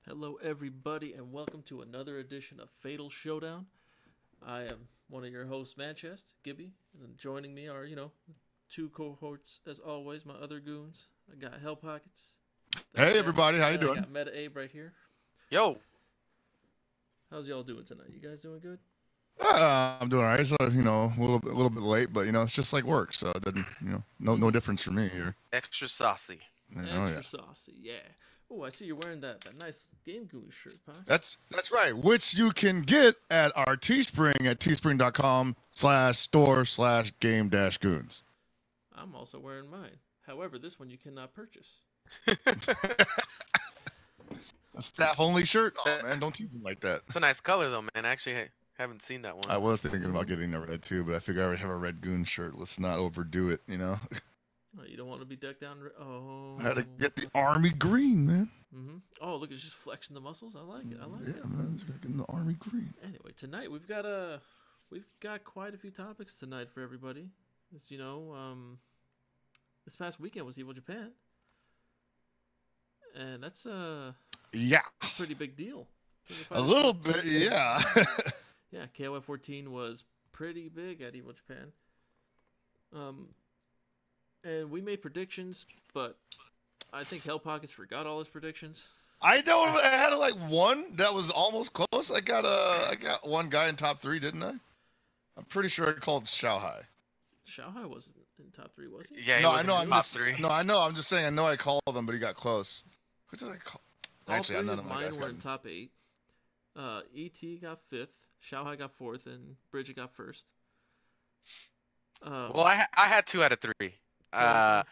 Hello, everybody, and welcome to another edition of Fatal Showdown. I am one of your hosts, Manchester, Gibby, and joining me are, two cohorts as always, my other goons. I got Hell Pockets. Hey, everybody, how you and doing? I got Meta Abe right here. Yo, How's y'all doing tonight? You guys doing good? I'm doing all right. So, a little bit late, but it's just like work, so it doesn't, no difference for me here. extra saucy. Extra saucy, yeah. Oh, I see you're wearing that nice Game Goon shirt, Pock. That's right. Which you can get at our Teespring at teespring.com/store/game-goons. I'm also wearing mine. However, this one you cannot purchase. A staff-only shirt. Oh man, don't tease them like that. It's a nice color though, man. I actually haven't seen that one. I was thinking about getting a red too, but I figure I already have a red goon shirt. Let's not overdo it, Oh, you don't want to be decked down. I had to get the army green, man. Oh, look, it's just flexing the muscles. I like it. Yeah, man, it's getting the army green. Anyway, tonight we've got quite a few topics tonight for everybody. As you know, this past weekend was Evil Japan, and that's Yeah, pretty big deal. a little bit, yeah. Yeah, KOF 14 was pretty big at Evil Japan. And we made predictions, but I think Hell Pockets forgot all his predictions. I know I had like one that was almost close. I got one guy in top 3, didn't I? I'm pretty sure I called Shanghai. Shanghai wasn't in top 3, was he? Yeah, No, was I know. in I'm top just 3. no, I know. I'm just saying. I know I called him, but he got close. What did I call? All Actually, three none of of my mine guys were got in him. top 8. ET got 5th, Shanghai got 4th, and Bridget got 1st. Well, I had 2 out of 3. I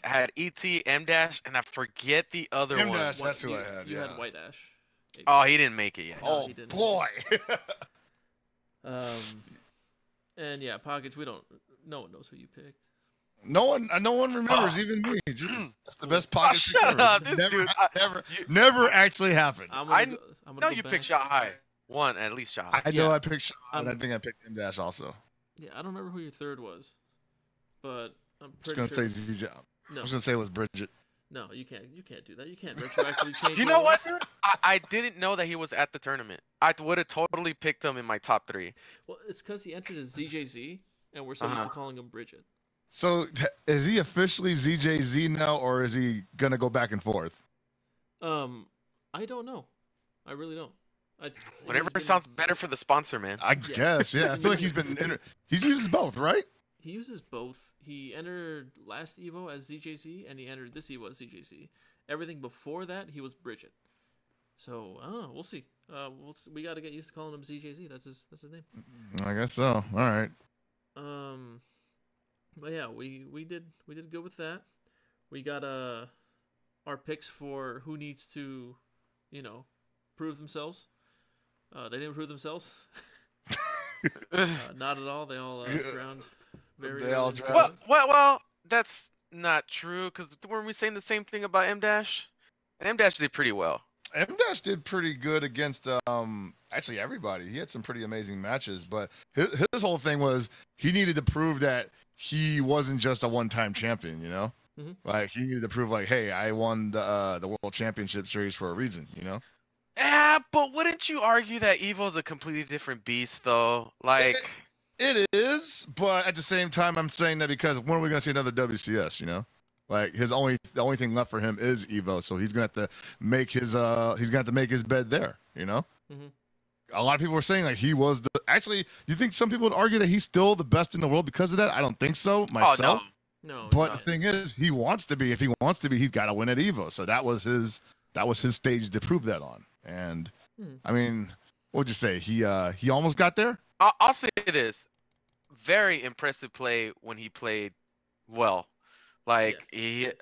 had ET, M Dash, and I forget the other one. M-Dash, that's who I had. You Yeah. had White Ash. Oh, he didn't make it yet. No, Oh he didn't. boy. And yeah, Pockets. No one knows who you picked. No one remembers, even me. It's the best pocket. Shut up, this never, dude. never actually happened. I'm I gonna No, go you back. picked Shanghai. One, at least Shanghai. I know Yeah. I picked Sean, and I think I picked M-Dash also. Yeah, I don't remember who your third was, but I'm I was pretty gonna sure. say ZJ. I No, was gonna say it was Bridget. no, you can't do that. You can't retroactively change. You who know it what, was. dude? I didn't know that he was at the tournament. I would have totally picked him in my top 3. Well, it's because he entered as ZJZ, and we're so used to calling him Bridget. So is he officially ZJZ now, or is he gonna go back and forth? I don't know. I really don't. Whatever sounds better for the sponsor, man. I guess, yeah. I feel like he's he's uses both, right? He uses both. He entered last Evo as ZJZ, and he entered this Evo as ZJZ. Everything before that, he was Bridget. So I don't know. We'll see. We got to get used to calling him ZJZ. That's his name. I guess so. All right. But yeah, we did good with that. We got our picks for who needs to, prove themselves. They didn't prove themselves. Not at all. They all drowned. They all drowned. Well, that's not true. Because weren't we saying the same thing about M Dash? And M Dash did pretty well. M-Dash did pretty good against actually everybody. He had some pretty amazing matches, but his whole thing was he needed to prove that he wasn't just a one-time champion, Like he needed to prove like, hey, I won the World Championship Series for a reason, Yeah, but wouldn't you argue that Evo is a completely different beast, though? Like, it is, but at the same time, I'm saying that because when are we gonna see another WCS? Like the only thing left for him is Evo, so he's gonna have to make his bed there, A lot of people were saying like he was actually. You think some people would argue that he's still the best in the world because of that? I don't think so myself. Oh, No. But the thing is, he wants to be. If he wants to be, he's got to win at Evo. So that was his stage to prove that on. And I mean, what would you say? He almost got there. I'll say this: very impressive play when he played well. Like Yes.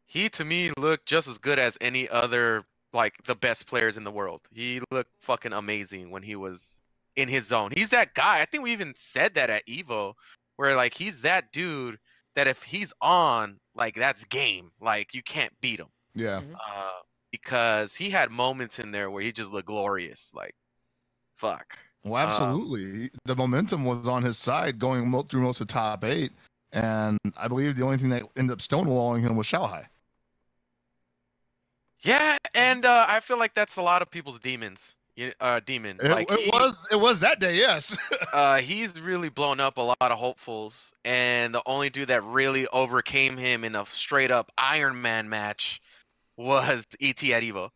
he to me looked just as good as any other like the best players in the world. He looked fucking amazing when he was in his zone. He's that guy. I think we even said that at Evo, where like he's that dude that if he's on, like that's game. Like you can't beat him. Yeah. Because he had moments in there where he just looked glorious. Like, fuck. Well, absolutely. The momentum was on his side going through most of the top 8, and I believe the only thing that ended up stonewalling him was Shanghai. Yeah, and I feel like that's a lot of people's demons. Demon. Like It was that day, yes. he's really blown up a lot of hopefuls, and the only dude that really overcame him in a straight up Iron Man match was ET at Evo.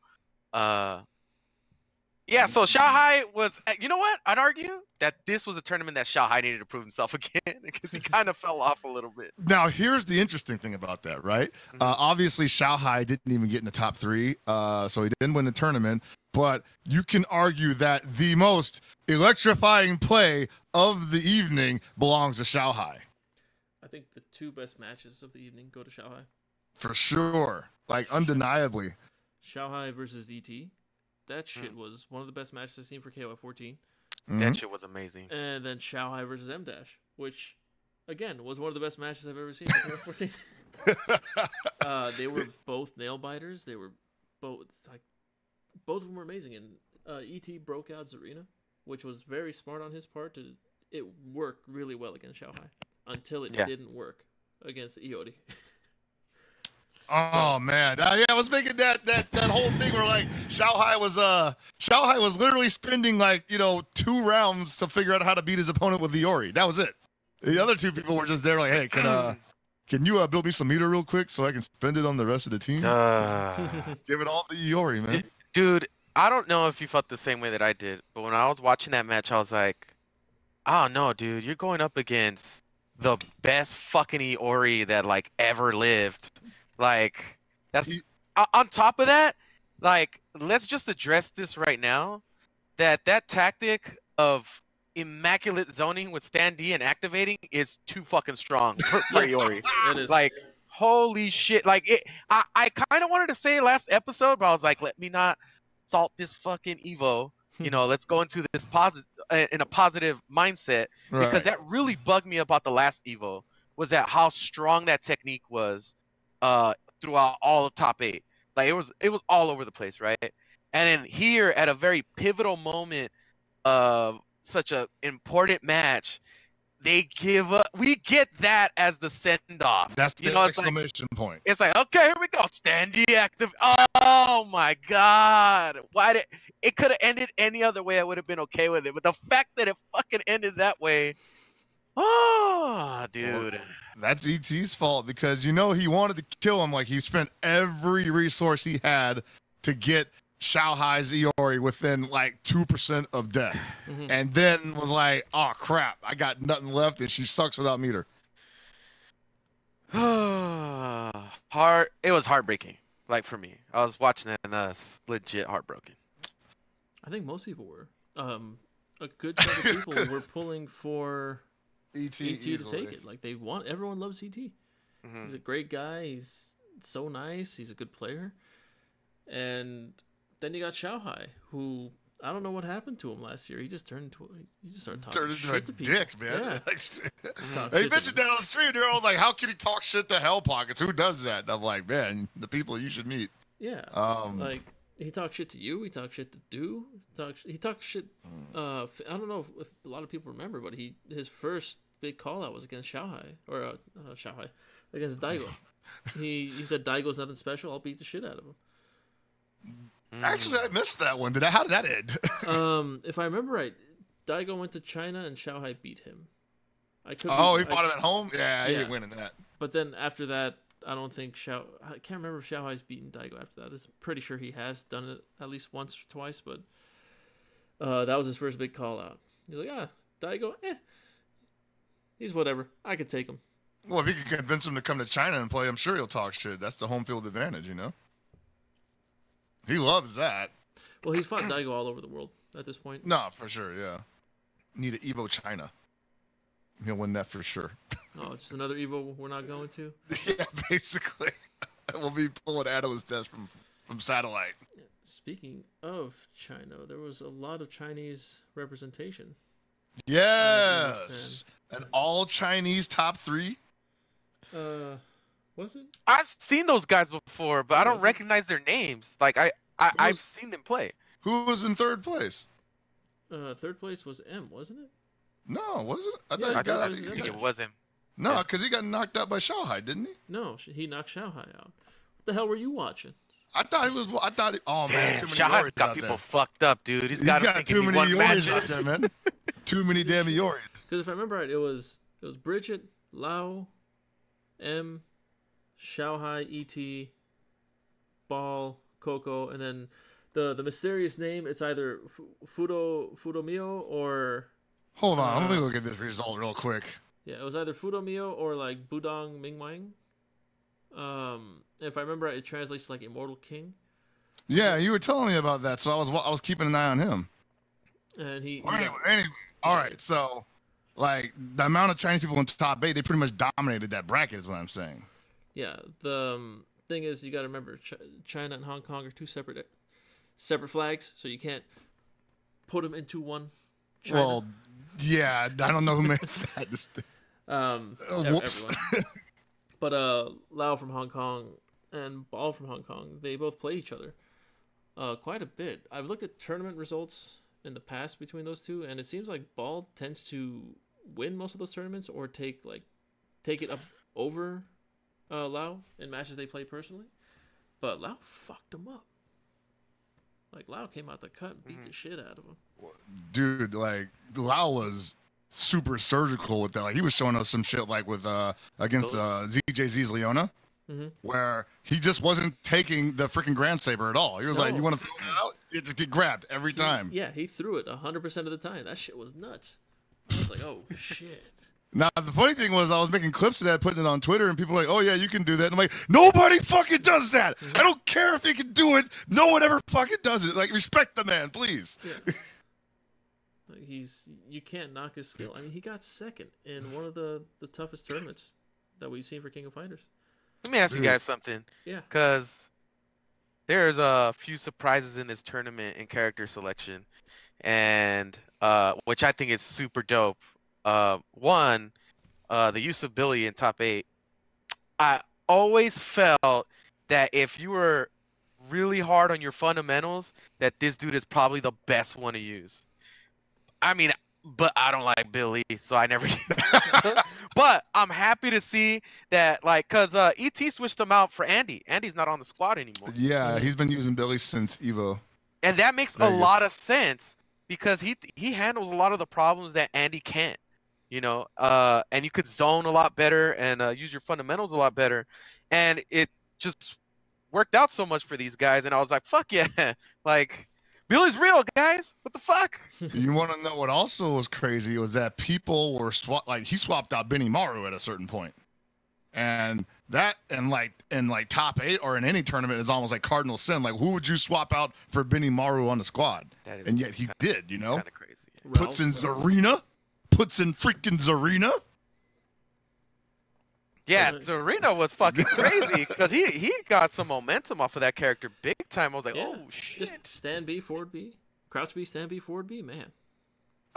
Uh, yeah, so Shanghai was. You know what? I'd argue that this was a tournament that Shanghai needed to prove himself again because he kind of fell off a little bit. Now, here's the interesting thing about that, right? Obviously, Shanghai didn't even get in the top 3, so he didn't win the tournament. But you can argue that the most electrifying play of the evening belongs to Shanghai. I think the 2 best matches of the evening go to Shanghai. For sure. Like, undeniably. Shanghai versus ET. That shit was one of the best matches I've seen for KOF 14. That shit was amazing. And then Shanghai versus M Dash, which, again, was one of the best matches I've ever seen for KOF 14. They were both nail biters. They were both both of them were amazing. And ET broke out Zarina, which was very smart on his part. It worked really well against Shanghai until it didn't work against Iori. Oh man, yeah, I was making that whole thing where like Shanghai was literally spending like 2 rounds to figure out how to beat his opponent with Iori. That was it. The other 2 people were just there like, hey, can you build me some meter real quick so I can spend it on the rest of the team? Give it all to Iori, man. Dude, I don't know if you felt the same way that I did, but when I was watching that match, I was like, oh no, dude, you're going up against the best fucking Iori that like ever lived. Like, that's on top of that, like, let's just address this right now, that tactic of immaculate zoning with stand D and activating is too fucking strong for Iori. It is. Like, holy shit. Like, I kind of wanted to say last episode, but I was like, let me not salt this fucking Evo. Let's go into this in a positive mindset, because that really bugged me about the last Evo, was that how strong that technique was. Throughout all of top 8, like it was all over the place, right? And then here at a very pivotal moment of such a important match, we get that as the send off. That's the exclamation point. It's like, okay, here we go, standy active. Oh my god, it could have ended any other way? I would have been okay with it, but the fact that it fucking ended that way. Oh, dude. Well, that's ET's fault, because he wanted to kill him. Like, he spent every resource he had to get Shanghai's Iori within like 2% of death. And then was like, oh crap, I got nothing left and she sucks without meter. It was heartbreaking. Like, for me, I was watching that and legit heartbroken. I think most people were. A good chunk of people were pulling for ET to take it. Like, everyone loves ET. He's a great guy. He's so nice. He's a good player. And then you got Shanghai, who I don't know what happened to him last year. He just started talking shit to people. Dick, man. Yeah. They mentioned that on the stream. They're all like, how can he talk shit to Hell Pockets? Who does that? And I'm like, man, the people you should meet. Yeah. Like, he talks shit to you. He talks shit to Do. He talks shit. I don't know if a lot of people remember, but his first big call out was against Shanghai, or Shanghai against Daigo. He said, Daigo's nothing special. I'll beat the shit out of him. Actually, I missed that one. How did that end? If I remember right, Daigo went to China and Shanghai beat him. He fought him at home? Yeah, he ain't winning that. But then after that, I don't think I can't remember if Shanghai's beaten Daigo after that. I'm pretty sure he has done it at least once or twice, but that was his first big call out. He's like, Daigo, he's whatever. I could take him. Well, if he could convince him to come to China and play, I'm sure he'll talk shit. That's the home field advantage, He loves that. Well, he's fought Daigo all over the world at this point. No, for sure, yeah. Need an Evo China. He'll win that for sure. Oh, it's just another Evo we're not going to? Yeah, basically. We'll be pulling Adam's test from satellite. Yeah. Speaking of China, there was a lot of Chinese representation. Yes! An all-Chinese top 3? Was it? I've seen those guys before, but I don't recognize their names. Like, I've seen them play. Who was in third place? Third place was M, wasn't it? No, was it? I think it was him. No, because he got knocked out by Shanghai, didn't he? No, he knocked Shanghai out. What the hell were you watching? I thought he was. I thought. Oh man, Damn, too many Shahai's Ioris got out people there. fucked up, dude. He's He's got, got too many one Ioris out matches. there, man. Too many damn Ioris. Because if I remember right, it was Bridget, Lao, M, Xiaohai, Et, Ball, Coco, and then the mysterious name. It's either Fudomio or Hold on, let me look at this result real quick. yeah, it was either Fudomio or like Budong Mingwang. If I remember right, it translates to like Immortal King. Yeah, you were telling me about that, so I was keeping an eye on him. And he Anyway, all right. So, like the amount of Chinese people in top 8, they pretty much dominated that bracket, is what I'm saying. yeah. The thing is, you got to remember, China and Hong Kong are two separate flags, so you can't put them into one. China. Well, yeah, I don't know who made that. Whoops. Everyone. But Lao from Hong Kong and Ball from Hong Kong, they both play each other quite a bit. I've looked at tournament results in the past between those two, and it seems like Ball tends to win most of those tournaments or take it up over Lao in matches they play personally. But Lao fucked him up. Like Lao came out the cut and beat the shit out of him. Dude, like Lau was super surgical with that. Like he was showing us some shit like with against ZJZ's Leona, where he just wasn't taking the freaking Grand Saber at all. He was like, "You want to throw it out? You just get grabbed every time." Yeah, he threw it 100% of the time. That shit was nuts. I was like, "Oh shit." Now the funny thing was, I was making clips of that, putting it on Twitter, and people were like, "Oh yeah, you can do that." And I'm like, "Nobody fucking does that. I don't care if he can do it. No one ever fucking does it. Like, respect the man, please." Yeah. Like you can't knock his skill. I mean, he got second in one of the toughest tournaments that we've seen for King of Fighters. Let me ask you guys something. Yeah. Because there's a few surprises in this tournament in character selection, and which I think is super dope. One, the use of Billy in top 8. I always felt that if you were really hard on your fundamentals, that this dude is probably the best one to use. I mean, but I don't like Billy, so I never. But I'm happy to see that, like, cause ET switched him out for Andy. Andy's not on the squad anymore. Yeah, he's been using Billy since Evo. And that makes a lot of sense because he handles a lot of the problems that Andy can't. You know, and you could zone a lot better and use your fundamentals a lot better, and it just worked out so much for these guys. And I was like, fuck yeah, like. Billy's real, guys. What the fuck? You want to know what also was crazy was that people were he swapped out Benny Maru at a certain point, and that in top 8 or in any tournament is almost like cardinal sin. Like who would you swap out for Benny Maru on the squad? And yet he did. You know, kind of crazy. Puts in Zarina, puts in freaking Zarina. Yeah, Zarina was fucking crazy because he got some momentum off of that character big time. I was like, oh shit. Just stand B, forward B, crouch B, stand B, forward B, man.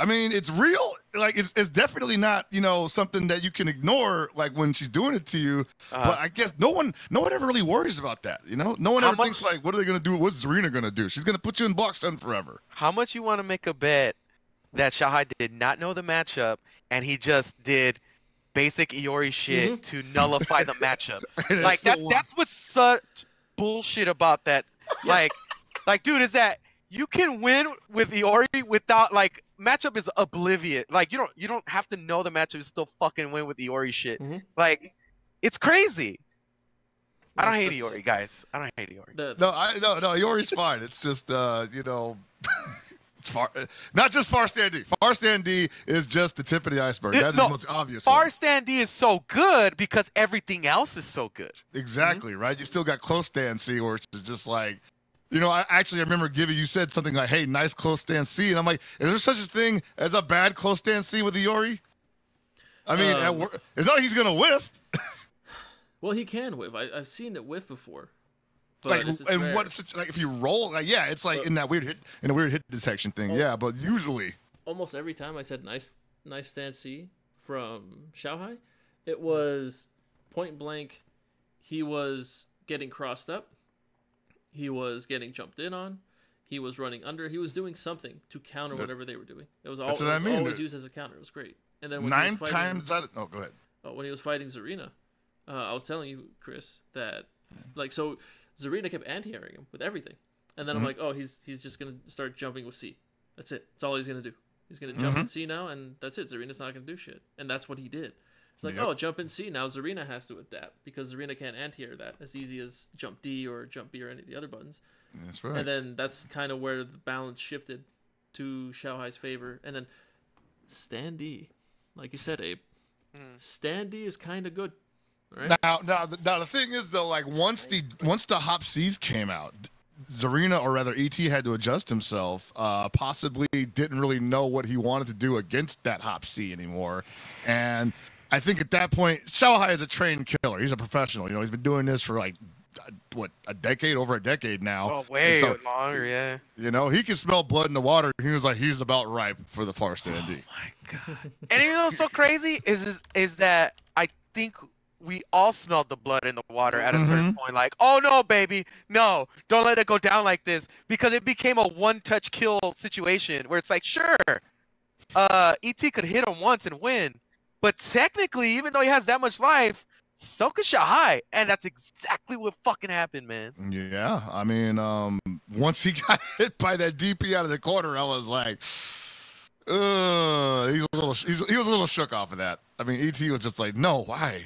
I mean, it's real. Like it's definitely not, something that you can ignore. Like when she's doing it to you, but I guess no one ever really worries about that. No one ever thinks like, what are they gonna do? What's Zarina gonna do? She's gonna put you in block stun forever. How much you want to make a bet that Shahai did not know the matchup and he just did basic Iori shit to nullify the matchup? Like that's what's such bullshit about that. Like dude, is that you can win with Iori without like matchup is oblivious. Like you don't have to know the matchup to still fucking win with Iori shit. Like it's crazy. I don't hate Iori, guys. I don't hate Iori. No, Iori's fine. It's just it's not just far stand D. Far stand D is just the tip of the iceberg. That's the most obvious Far one. stand D is so good because everything else is so good. Exactly, right? You still got close stand C, which is just like, I remember Gibby, you said something like, hey, nice close stand C. And I'm like, is there such a thing as a bad close stand C with Iori? I mean, it's not like he's going to whiff. Well, he can whiff. I've seen it whiff before. But like, and what if you roll? Like, yeah, it's like in a weird hit detection thing. Yeah, but usually almost every time I said nice stand C from Xiaohai, it was point blank. He was getting crossed up. He was getting jumped in on. He was running under. He was doing something to counter whatever they were doing. It was always used as a counter. It was great. And then when go ahead. When he was fighting Zarina, I was telling you, Chris, that like so. Zarina kept anti-airing him with everything. And then I'm like, oh, he's just going to start jumping with C. That's it. That's all he's going to do. He's going to jump in C now, and that's it. Zarina's not going to do shit. And that's what he did. It's like, oh, jump in C. Now Zarina has to adapt because Zarina can't anti-air that as easy as jump D or jump B or any of the other buttons. That's right. And then that's kind of where the balance shifted to Xiaohai's favor. And then Stan D, like you said, Abe, Stan D is kind of good. Right? Now, the thing is though, like once the Hop C's came out, Zarina, or rather ET, had to adjust himself. Possibly didn't really know what he wanted to do against that Hop C anymore, and I think at that point, Xiaohai is a trained killer. He's a professional. You know, he's been doing this for like what, over a decade now. Oh, way longer, yeah. You know, he can smell blood in the water. He was like, he's about ripe for the first D. Oh my god! And you know what's so crazy is that I think we all smelled the blood in the water at a certain point. Like, oh no, baby, no, don't let it go down like this, because it became a one-touch kill situation where it's like, sure, ET could hit him once and win, but technically, even though he has that much life, so could Xiaohai, and that's exactly what fucking happened, man. Yeah, I mean, once he got hit by that DP out of the corner, I was like, he was a little shook off of that. I mean, ET was just like, no, why?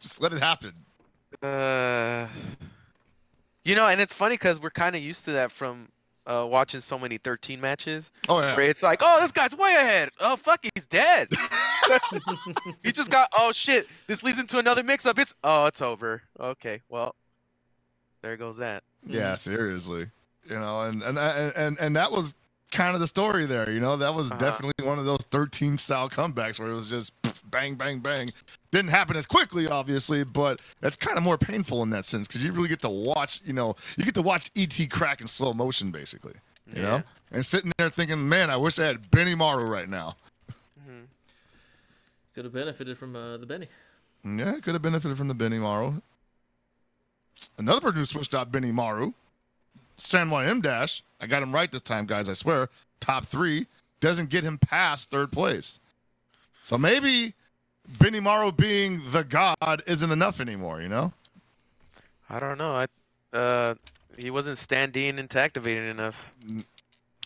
Just let it happen. You know, and it's funny because we're kind of used to that from watching so many 13 matches. Oh yeah. Where it's like, oh, this guy's way ahead. Oh fuck, he's dead. He just got. Oh shit, this leads into another mix-up. It's over. Okay, well, there goes that. Yeah, seriously. You know, and that was kind of the story there. You know, that was definitely one of those 13 style comebacks where it was just bang, bang, bang. Didn't happen as quickly, obviously, but that's kind of more painful in that sense because you really get to watch, you know, you get to watch ET crack in slow motion, basically, you know, and sitting there thinking, man, I wish I had Benny Maru right now. Could have benefited from the Benny. Yeah, could have benefited from the Benny Maru. Another person who switched out Benny Maru, Sanwai M Dash. I got him right this time, guys. I swear. Top 3 doesn't get him past 3rd place. So maybe Benny Maru being the god isn't enough anymore, you know? I don't know. He wasn't standing and activating enough.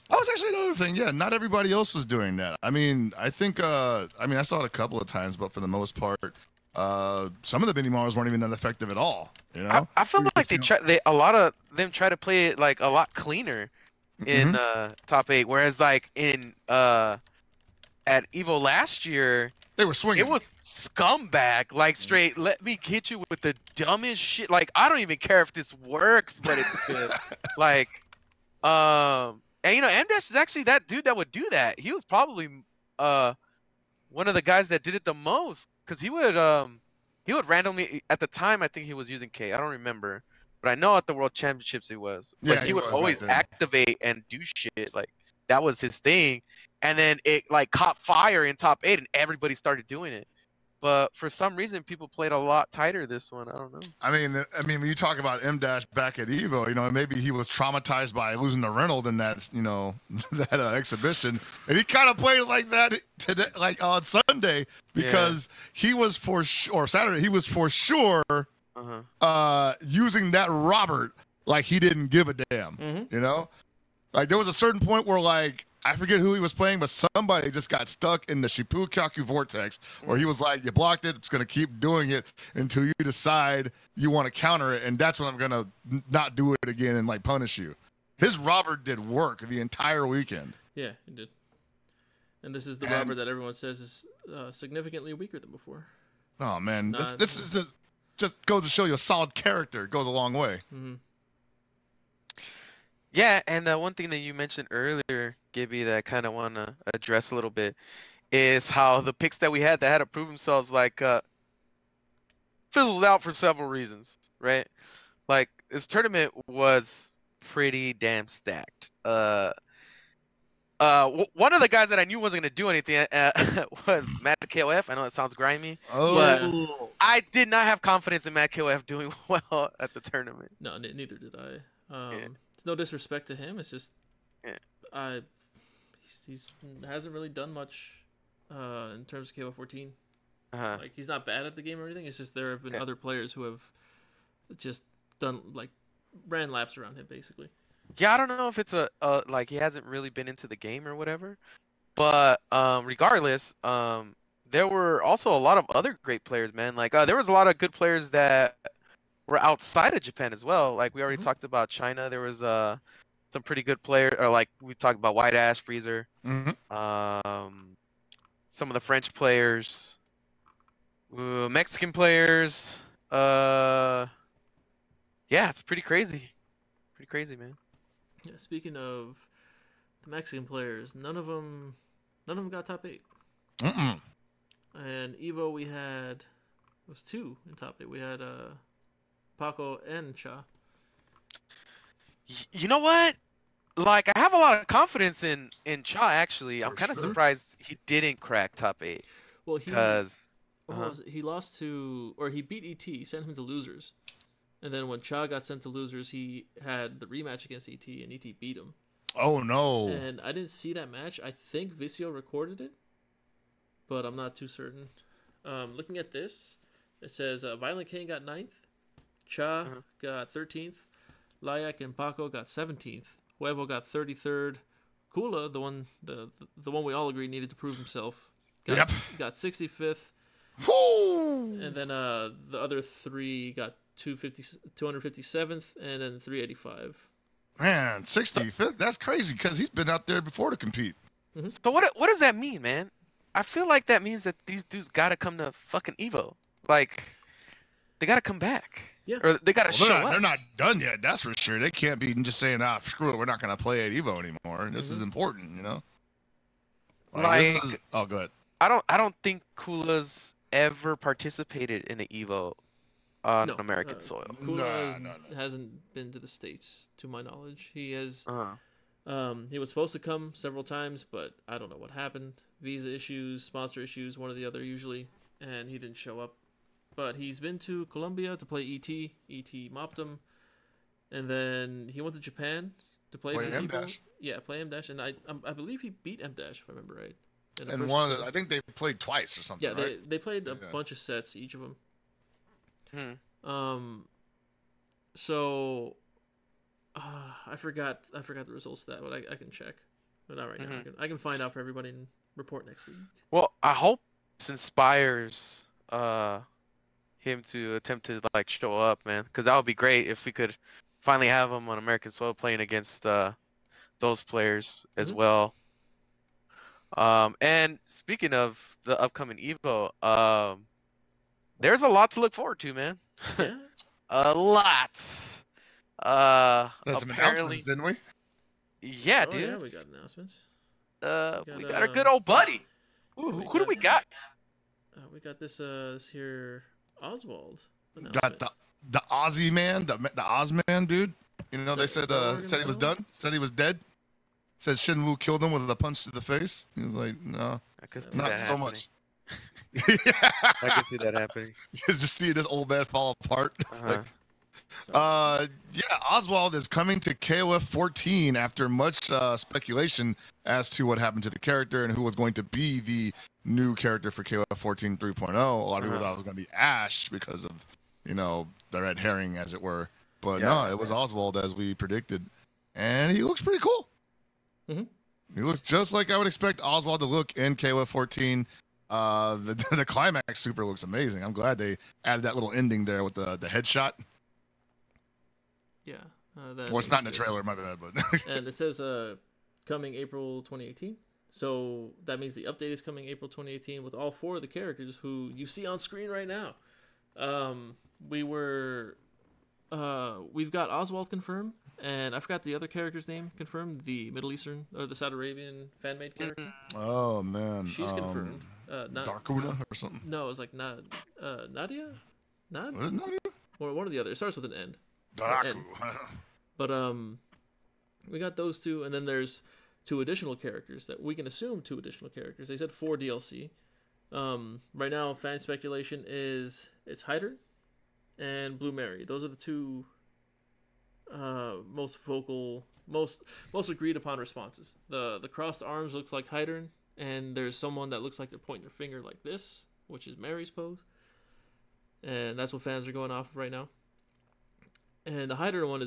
Oh, it's actually another thing. Yeah, not everybody else was doing that. I mean, I think, I saw it a couple of times, but for the most part, some of the Benny Marus weren't even that effective at all. You know, I feel like a lot of them try to play it like a lot cleaner in top 8, whereas like in at Evo last year, they were swinging. It was scumbag, like straight. Let me hit you with the dumbest shit. Like I don't even care if this works, but it's good. Like, and you know, M-Dash is actually that dude that would do that. He was probably one of the guys that did it the most, because he would randomly, at the time I think he was using K. I don't remember, but I know at the World Championships he was. But yeah, he would always activate and do shit. Like that was his thing. And then it like caught fire in top 8 and everybody started doing it. But for some reason, people played a lot tighter this one. I don't know. I mean, when you talk about M-Dash back at Evo, you know, maybe he was traumatized by losing to Reynolds in that, you know, that exhibition, and he kind of played like that today, like on Sunday, because he was for sure, or Saturday, he was for sure using that Robert like he didn't give a damn. You know, like there was a certain point where like, I forget who he was playing, but somebody just got stuck in the Shippuden vortex where he was like, you blocked it, it's going to keep doing it until you decide you want to counter it, and that's when I'm going to not do it again and like punish you. His Robert did work the entire weekend. Yeah, he did. And this is the Robert that everyone says is significantly weaker than before. Oh, man. This is just goes to show you a solid character. It goes a long way. Yeah, and one thing that you mentioned earlier, Gibby, that I kind of want to address a little bit is how the picks that we had that had to prove themselves like fizzled out for several reasons, right? Like this tournament was pretty damn stacked. One of the guys that I knew wasn't gonna do anything was Matt KOF. I know that sounds grimy, but I did not have confidence in Matt KOF doing well at the tournament. No, neither did I. It's no disrespect to him. It's just, he's hasn't really done much in terms of KO 14. Like he's not bad at the game or anything. It's just there have been other players who have just done like ran laps around him basically. Yeah, I don't know if it's like he hasn't really been into the game or whatever. But regardless, there were also a lot of other great players, man. Like there was a lot of good players that were outside of Japan as well. Like we already Mhm. talked about China. There was some pretty good players, or like we talked about White Ash Freezer. Hmm. Some of the French players, Mexican players. Uh, yeah, it's pretty crazy. Pretty crazy, man. Yeah, speaking of the Mexican players, none of them got top 8. Mm-mm. And Evo we had it was 2 in top 8. We had Paco and Cha. You know what? Like I have a lot of confidence in Cha actually. I'm For kind of sure. surprised he didn't crack top 8 Well, he because what was it? He lost to, or he beat ET, sent him to losers. And then when Cha got sent to losers, he had the rematch against ET, and ET beat him. Oh no. And I didn't see that match. I think Vicio recorded it, but I'm not too certain. Looking at this, it says Violent Kane got 9th, Cha got 13th, Layak and Paco got 17th, Huevo got 33rd, Kula, the one we all agreed needed to prove himself, got 65th, Woo! and then the other 3 got 257th, and then 385. Man, 65th. That's crazy because he's been out there before to compete. So what does that mean, man? I feel like that means that these dudes gotta come to fucking Evo. Like they gotta come back. Yeah. Or they gotta show up. They're not done yet. That's for sure. They can't be just saying, screw it. We're not going to play at Evo anymore. This is important, you know? Oh, good. I don't think Kula's ever participated in an Evo on American soil. Kula hasn't been to the States, to my knowledge. He has. He was supposed to come several times, but I don't know what happened. Visa issues, sponsor issues, one or the other usually, and he didn't show up. But he's been to Colombia to play ET. ET mopped him, and then he went to Japan to play M-Dash. Yeah, play M-Dash, and I believe he beat M-Dash if I remember right. And I think they played twice or something. Yeah, right? they played a bunch of sets, each of them. So I forgot the results of that, but I can check. But not right now. I can find out for everybody and report next week. Well, I hope this inspires him to attempt to like show up, man, because that would be great if we could finally have him on American soil playing against those players as well. And speaking of the upcoming Evo, there's a lot to look forward to, man. Yeah. A lot. That's some apparently, announcements, didn't we? Yeah, Oh, dude. yeah, we got announcements. We got our good old buddy. Ooh, who do we got? We got this here Oswald. Got the Aussie man, the Oz man, dude. You know, they said he was done. Said he was dead. Said Shinwoo killed him with a punch to the face. He was like, no, not so much. I can see that happening. Just see this old man fall apart. Oswald is coming to KOF 14 after much speculation as to what happened to the character and who was going to be the new character for KOF 14 3.0. A lot of people thought it was going to be Ash because of, the red herring, as it were. But no, it was Oswald as we predicted. And he looks pretty cool. He looks just like I would expect Oswald to look in KOF 14. The climax super looks amazing. I'm glad they added that little ending there with the headshot. Yeah. Well, it's not in the trailer, my bad. But and it says coming April 2018. So that means the update is coming April 2018 with all 4 of the characters who you see on screen right now. We've got Oswald confirmed, and I forgot the other character's name confirmed. The Middle Eastern or the Saudi Arabian fan-made character. Oh man, she's confirmed. Darkuna or something. No, it was like Nadia. Was it Nadia? Or one of the other. It starts with an N. Daraku. But we got those 2, and then there's 2 additional characters that we can assume 2 additional characters. They said 4 DLC. Right now, fan speculation is it's Hyder and Blue Mary. Those are the 2 most vocal, most agreed upon responses. The crossed arms looks like Hyder, and there's someone that looks like they're pointing their finger like this, which is Mary's pose, and that's what fans are going off of right now. And the Hydra one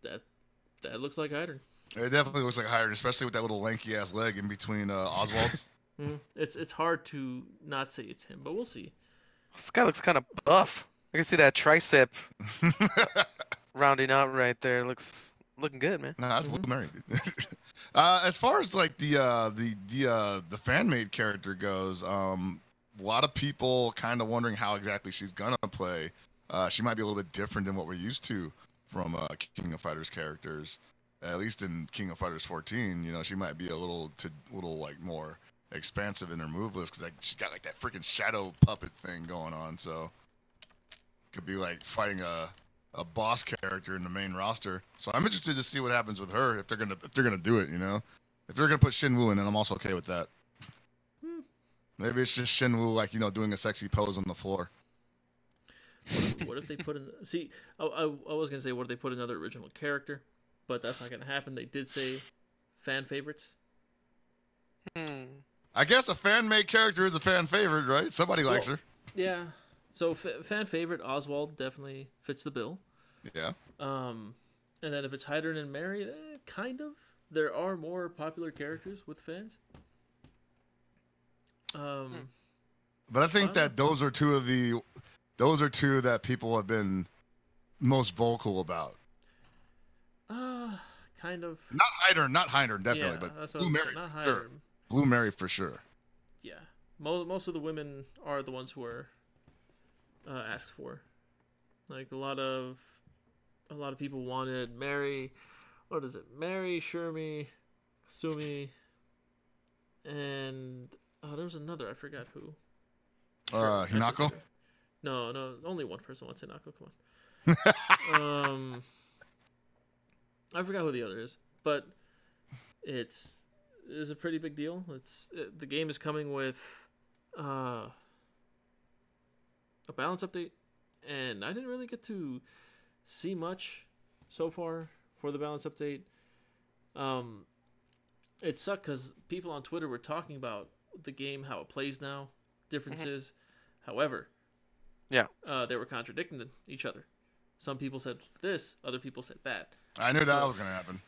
that looks like Hydra. It definitely looks like Hydra, especially with that little lanky ass leg in between Oswald's. It's hard to not say it's him, but we'll see. This guy looks kind of buff. I can see that tricep rounding out right there. Looking good, man. Nah, that's Blue Mary, dude. As far as like the fan made character goes, a lot of people kind of wondering how exactly she's gonna play. She might be a little bit different than what we're used to from King of Fighters characters. At least in King of Fighters 14, you know, she might be a little like more expansive in her move list because like she got like that freaking shadow puppet thing going on. So could be like fighting a boss character in the main roster. So I'm interested to see what happens with her if they're gonna do it. You know, if they're gonna put Shinwoo in, then I'm also okay with that. Maybe it's just Shinwoo like doing a sexy pose on the floor. What if they put in? See, I was gonna say what if they put another original character, but that's not gonna happen. They did say fan favorites. I guess a fan-made character is a fan favorite, right? Somebody likes her. Yeah. So fan favorite Oswald definitely fits the bill. Yeah. And then if it's Hydron and Mary, kind of. There are more popular characters with fans. But I think that those are two that people have been most vocal about. Kind of. Not Hydron, definitely, Yeah, but Blue Mary, not sure. Hydron. Blue Mary for sure. Yeah, most of the women are the ones who are asked for. Like a lot of people wanted Mary. What is it? Mary, Shermie, Kasumi, and there was another. I forgot who. Hinako. No, only one person wants Hinako. Come on. I forgot who the other is, but it's a pretty big deal. The game is coming with a balance update, and I didn't really get to see much so far for the balance update. It sucked because people on Twitter were talking about the game, how it plays now, differences. However, they were contradicting each other. Some people said this, other people said that. I knew that was going to happen.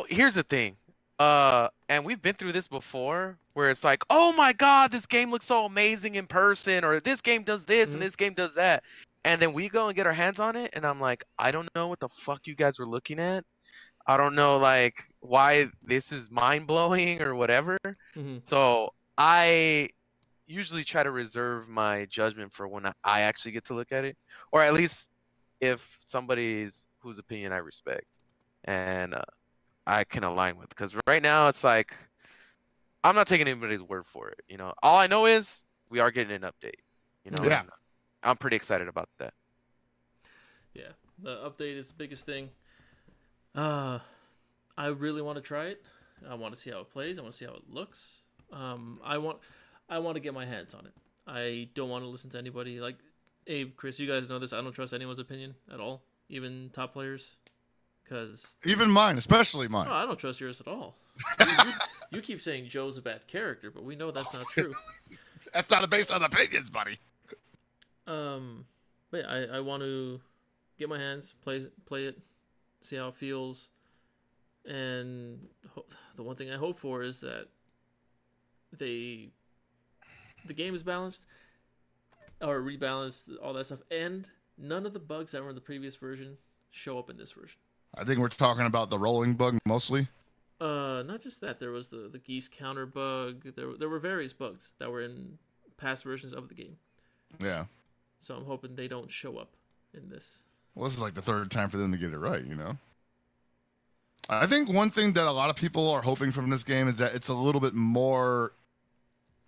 Here's the thing. And we've been through this before where it's like, oh my god, this game looks so amazing in person, or this game does this and this game does that. And then we go and get our hands on it, and I'm like, I don't know what the fuck you guys were looking at. I don't know, like, why this is mind-blowing or whatever. So I usually try to reserve my judgment for when I actually get to look at it. Or at least if somebody's whose opinion I respect and I can align with. Because right now it's like, I'm not taking anybody's word for it. All I know is we are getting an update. Yeah. I'm pretty excited about that. Yeah, the update is the biggest thing. I really want to try it. I want to see how it plays. I want to see how it looks. I want to get my hands on it. I don't want to listen to anybody. Like Abe, Chris, you guys know this. I don't trust anyone's opinion at all, even top players. Even mine, especially mine. No, I don't trust yours at all. You keep saying Joe's a bad character, but we know that's not true. That's not based on opinions, buddy. But yeah, I want to get my hands, play it, see how it feels, and the one thing I hope for is that the game is balanced or rebalanced, all that stuff, and none of the bugs that were in the previous version show up in this version. I think we're talking about the rolling bug mostly. Not just that. There was the geese counter bug. There were various bugs that were in past versions of the game. Yeah. So I'm hoping they don't show up in this. Well, this is like the third time for them to get it right, I think one thing that a lot of people are hoping from this game is that it's a little bit more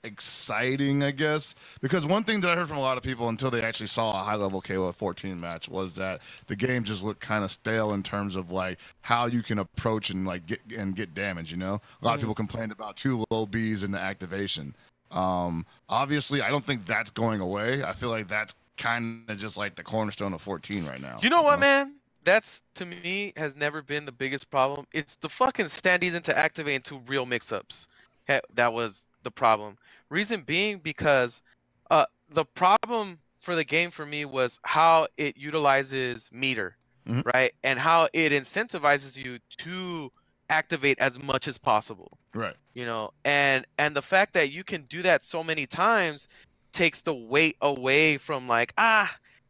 exciting, I guess, because one thing that I heard from a lot of people until they actually saw a high-level KOF 14 match was that the game just looked kind of stale in terms of like how you can approach and like get damage. A lot of people complained about too low Bs in the activation. Obviously, I don't think that's going away. I feel like that's kind of just like the cornerstone of 14 right now. You know what, man? That's, to me, has never been the biggest problem. It's the fucking standees into activate into real mix-ups. That was the problem. Reason being because the problem for the game for me was how it utilizes meter. Mhm. right? And how it incentivizes you to activate as much as possible, Right. you know? And the fact that you can do that so many times takes the weight away from like,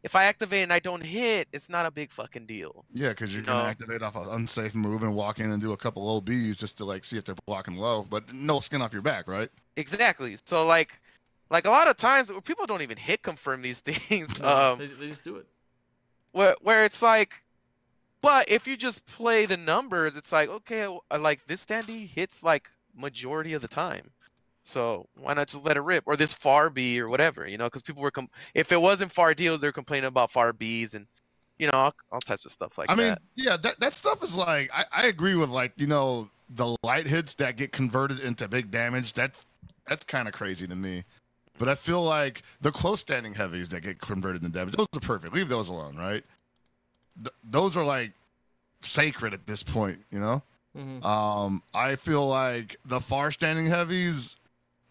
if I activate and I don't hit, it's not a big fucking deal. Yeah, because you're You gonna know? activate off an unsafe move and walk in and do a couple OBs just to like see if they're blocking low, but no skin off your back, right? Exactly. So like a lot of times people don't even hit confirm these things. No, they just do it. Where it's like, but if you just play the numbers, it's like, okay, like this standee hits like majority of the time. So why not just let it rip? Or this far B or whatever, you know, because people were if it wasn't far deals, they're complaining about far Bs and you know, all types of stuff like I mean, that. yeah, that stuff is like I agree with like, you know, the light hits that get converted into big damage. That's kind of crazy to me. But I feel like the close standing heavies that get converted into damage, those are perfect. Leave those alone, right? Those are like sacred at this point, you know? Mm-hmm. I feel like the far standing heavies,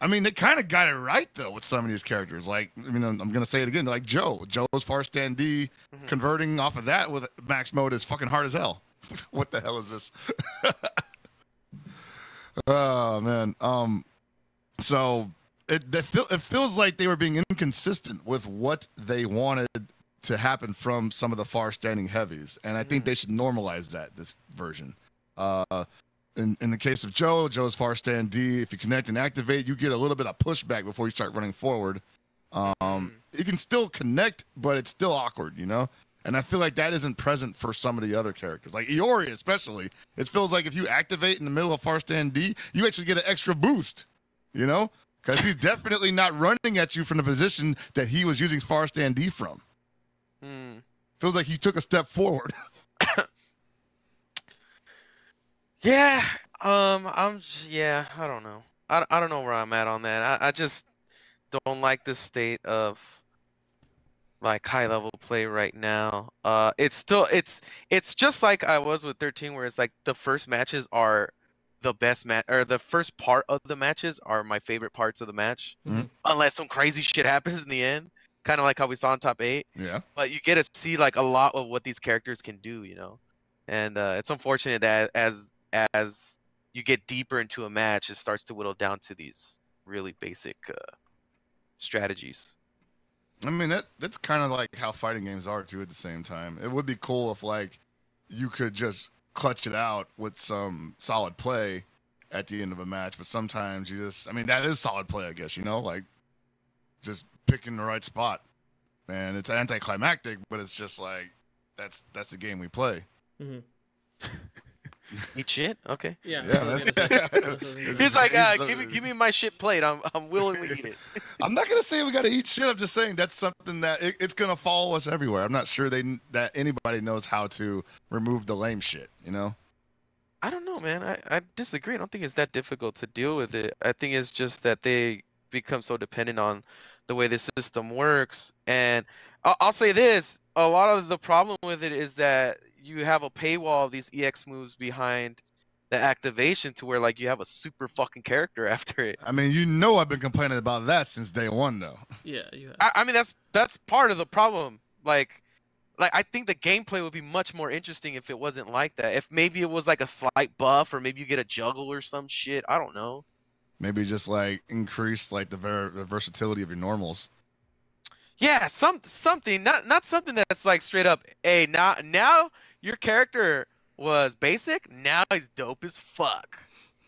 I mean, they kind of got it right though with some of these characters. Like, I mean, I'm gonna say it again, like Joe's far stand D, Mhm. converting off of that with max mode is fucking hard as hell. What the hell is this? Oh man. So it feels like they were being inconsistent with what they wanted to happen from some of the far standing heavies, and I think Mhm. they should normalize that this version. In the case of Joe's far stand D, if you connect and activate, you get a little bit of pushback before you start running forward. Mhm. You can still connect, but it's still awkward, you know? And I feel like that isn't present for some of the other characters. Like Iori especially. It feels like if you activate in the middle of far stand D, you actually get an extra boost, you know? Because he's definitely not running at you from the position that he was using far stand D from. Mm. Feels like he took a step forward. Yeah. Yeah. I don't know. I don't know where I'm at on that. I just don't like the state of like high level play right now. It's still it's just like I was with 13, where it's like the first matches are the best match, or the first part of the matches are my favorite parts of the match, Mm-hmm. unless some crazy shit happens in the end, kind of like how we saw in top 8. Yeah. But you get to see like a lot of what these characters can do, you know, and it's unfortunate that as you get deeper into a match, it starts to whittle down to these really basic strategies. I mean that's kind of like how fighting games are too. At the same time, it would be cool if like you could just clutch it out with some solid play at the end of a match. But sometimes you just, I mean, that is solid play, I guess. You know, like just picking the right spot, and it's anticlimactic, but it's just like that's the game we play. Mm-hmm. Eat shit? Okay. Yeah, Yeah, that's what I was man. gonna say. That's what I was gonna It's- say. He's like, it's- give me my shit plate. I'm willingly eat it. I'm not gonna say we gotta eat shit. I'm just saying that's something that it's gonna follow us everywhere. I'm not sure that anybody knows how to remove the lame shit. You know? I don't know, man. I disagree. I don't think it's that difficult to deal with it. I think it's just that they become so dependent on the way the system works. And I'll say this: a lot of the problem with it is that you have a paywall of these EX moves behind the activation, to where like you have a super fucking character after it. I mean, you know, I've been complaining about that since day one, though. Yeah, you have. I mean that's part of the problem. Like I think the gameplay would be much more interesting if it wasn't like that. If maybe it was like a slight buff, or maybe you get a juggle or some shit. I don't know. Maybe just like increase like the versatility of your normals. Yeah, something, not something that's like straight up. Hey, now your character was basic. Now he's dope as fuck.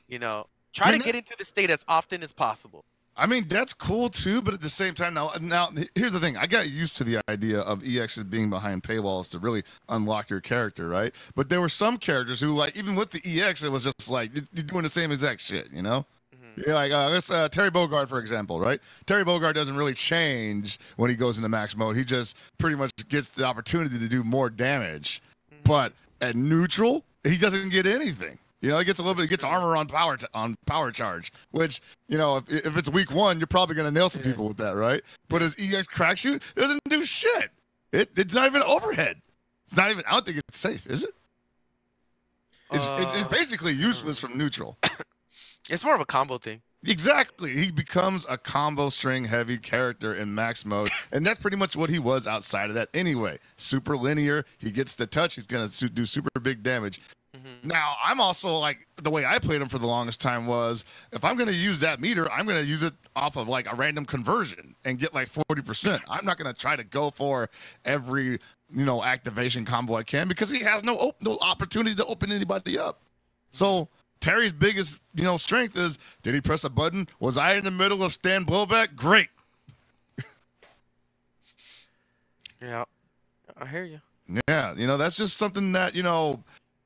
You know, try I to mean, get into the state as often as possible. I mean, that's cool too, but at the same time, now here's the thing. I got used to the idea of EXs being behind paywalls to really unlock your character, right? But there were some characters who, like, even with the EX, it was just like you're doing the same exact shit, you know? Hmm. Yeah, like let's Terry Bogard, for example, right? Terry Bogard doesn't really change when he goes into max mode. He just pretty much gets the opportunity to do more damage. Hmm. But at neutral, he doesn't get anything. You know, he gets a little bit. He gets armor on power charge, which, you know, if it's week one, you're probably gonna nail some Yeah. people with that, right? But his EX crack shoot doesn't do shit. It's not even overhead. It's not even. I don't think it's safe, is it? It's basically useless from neutral. It's more of a combo thing. Exactly. He becomes a combo string heavy character in max mode, and that's pretty much what he was outside of that anyway. Super linear. He gets the touch. He's gonna do super big damage. Mm-hmm. Now, I'm also like the way I played him for the longest time was if I'm going to use that meter, I'm going to use it off of like a random conversion and get like 40%. I'm not going to try to go for every, activation combo I can because he has no opportunity to open anybody up. So Terry's biggest, strength is did he press a button? Was I in the middle of stand blowback? Great. Yeah, I hear you. Yeah, that's just something that,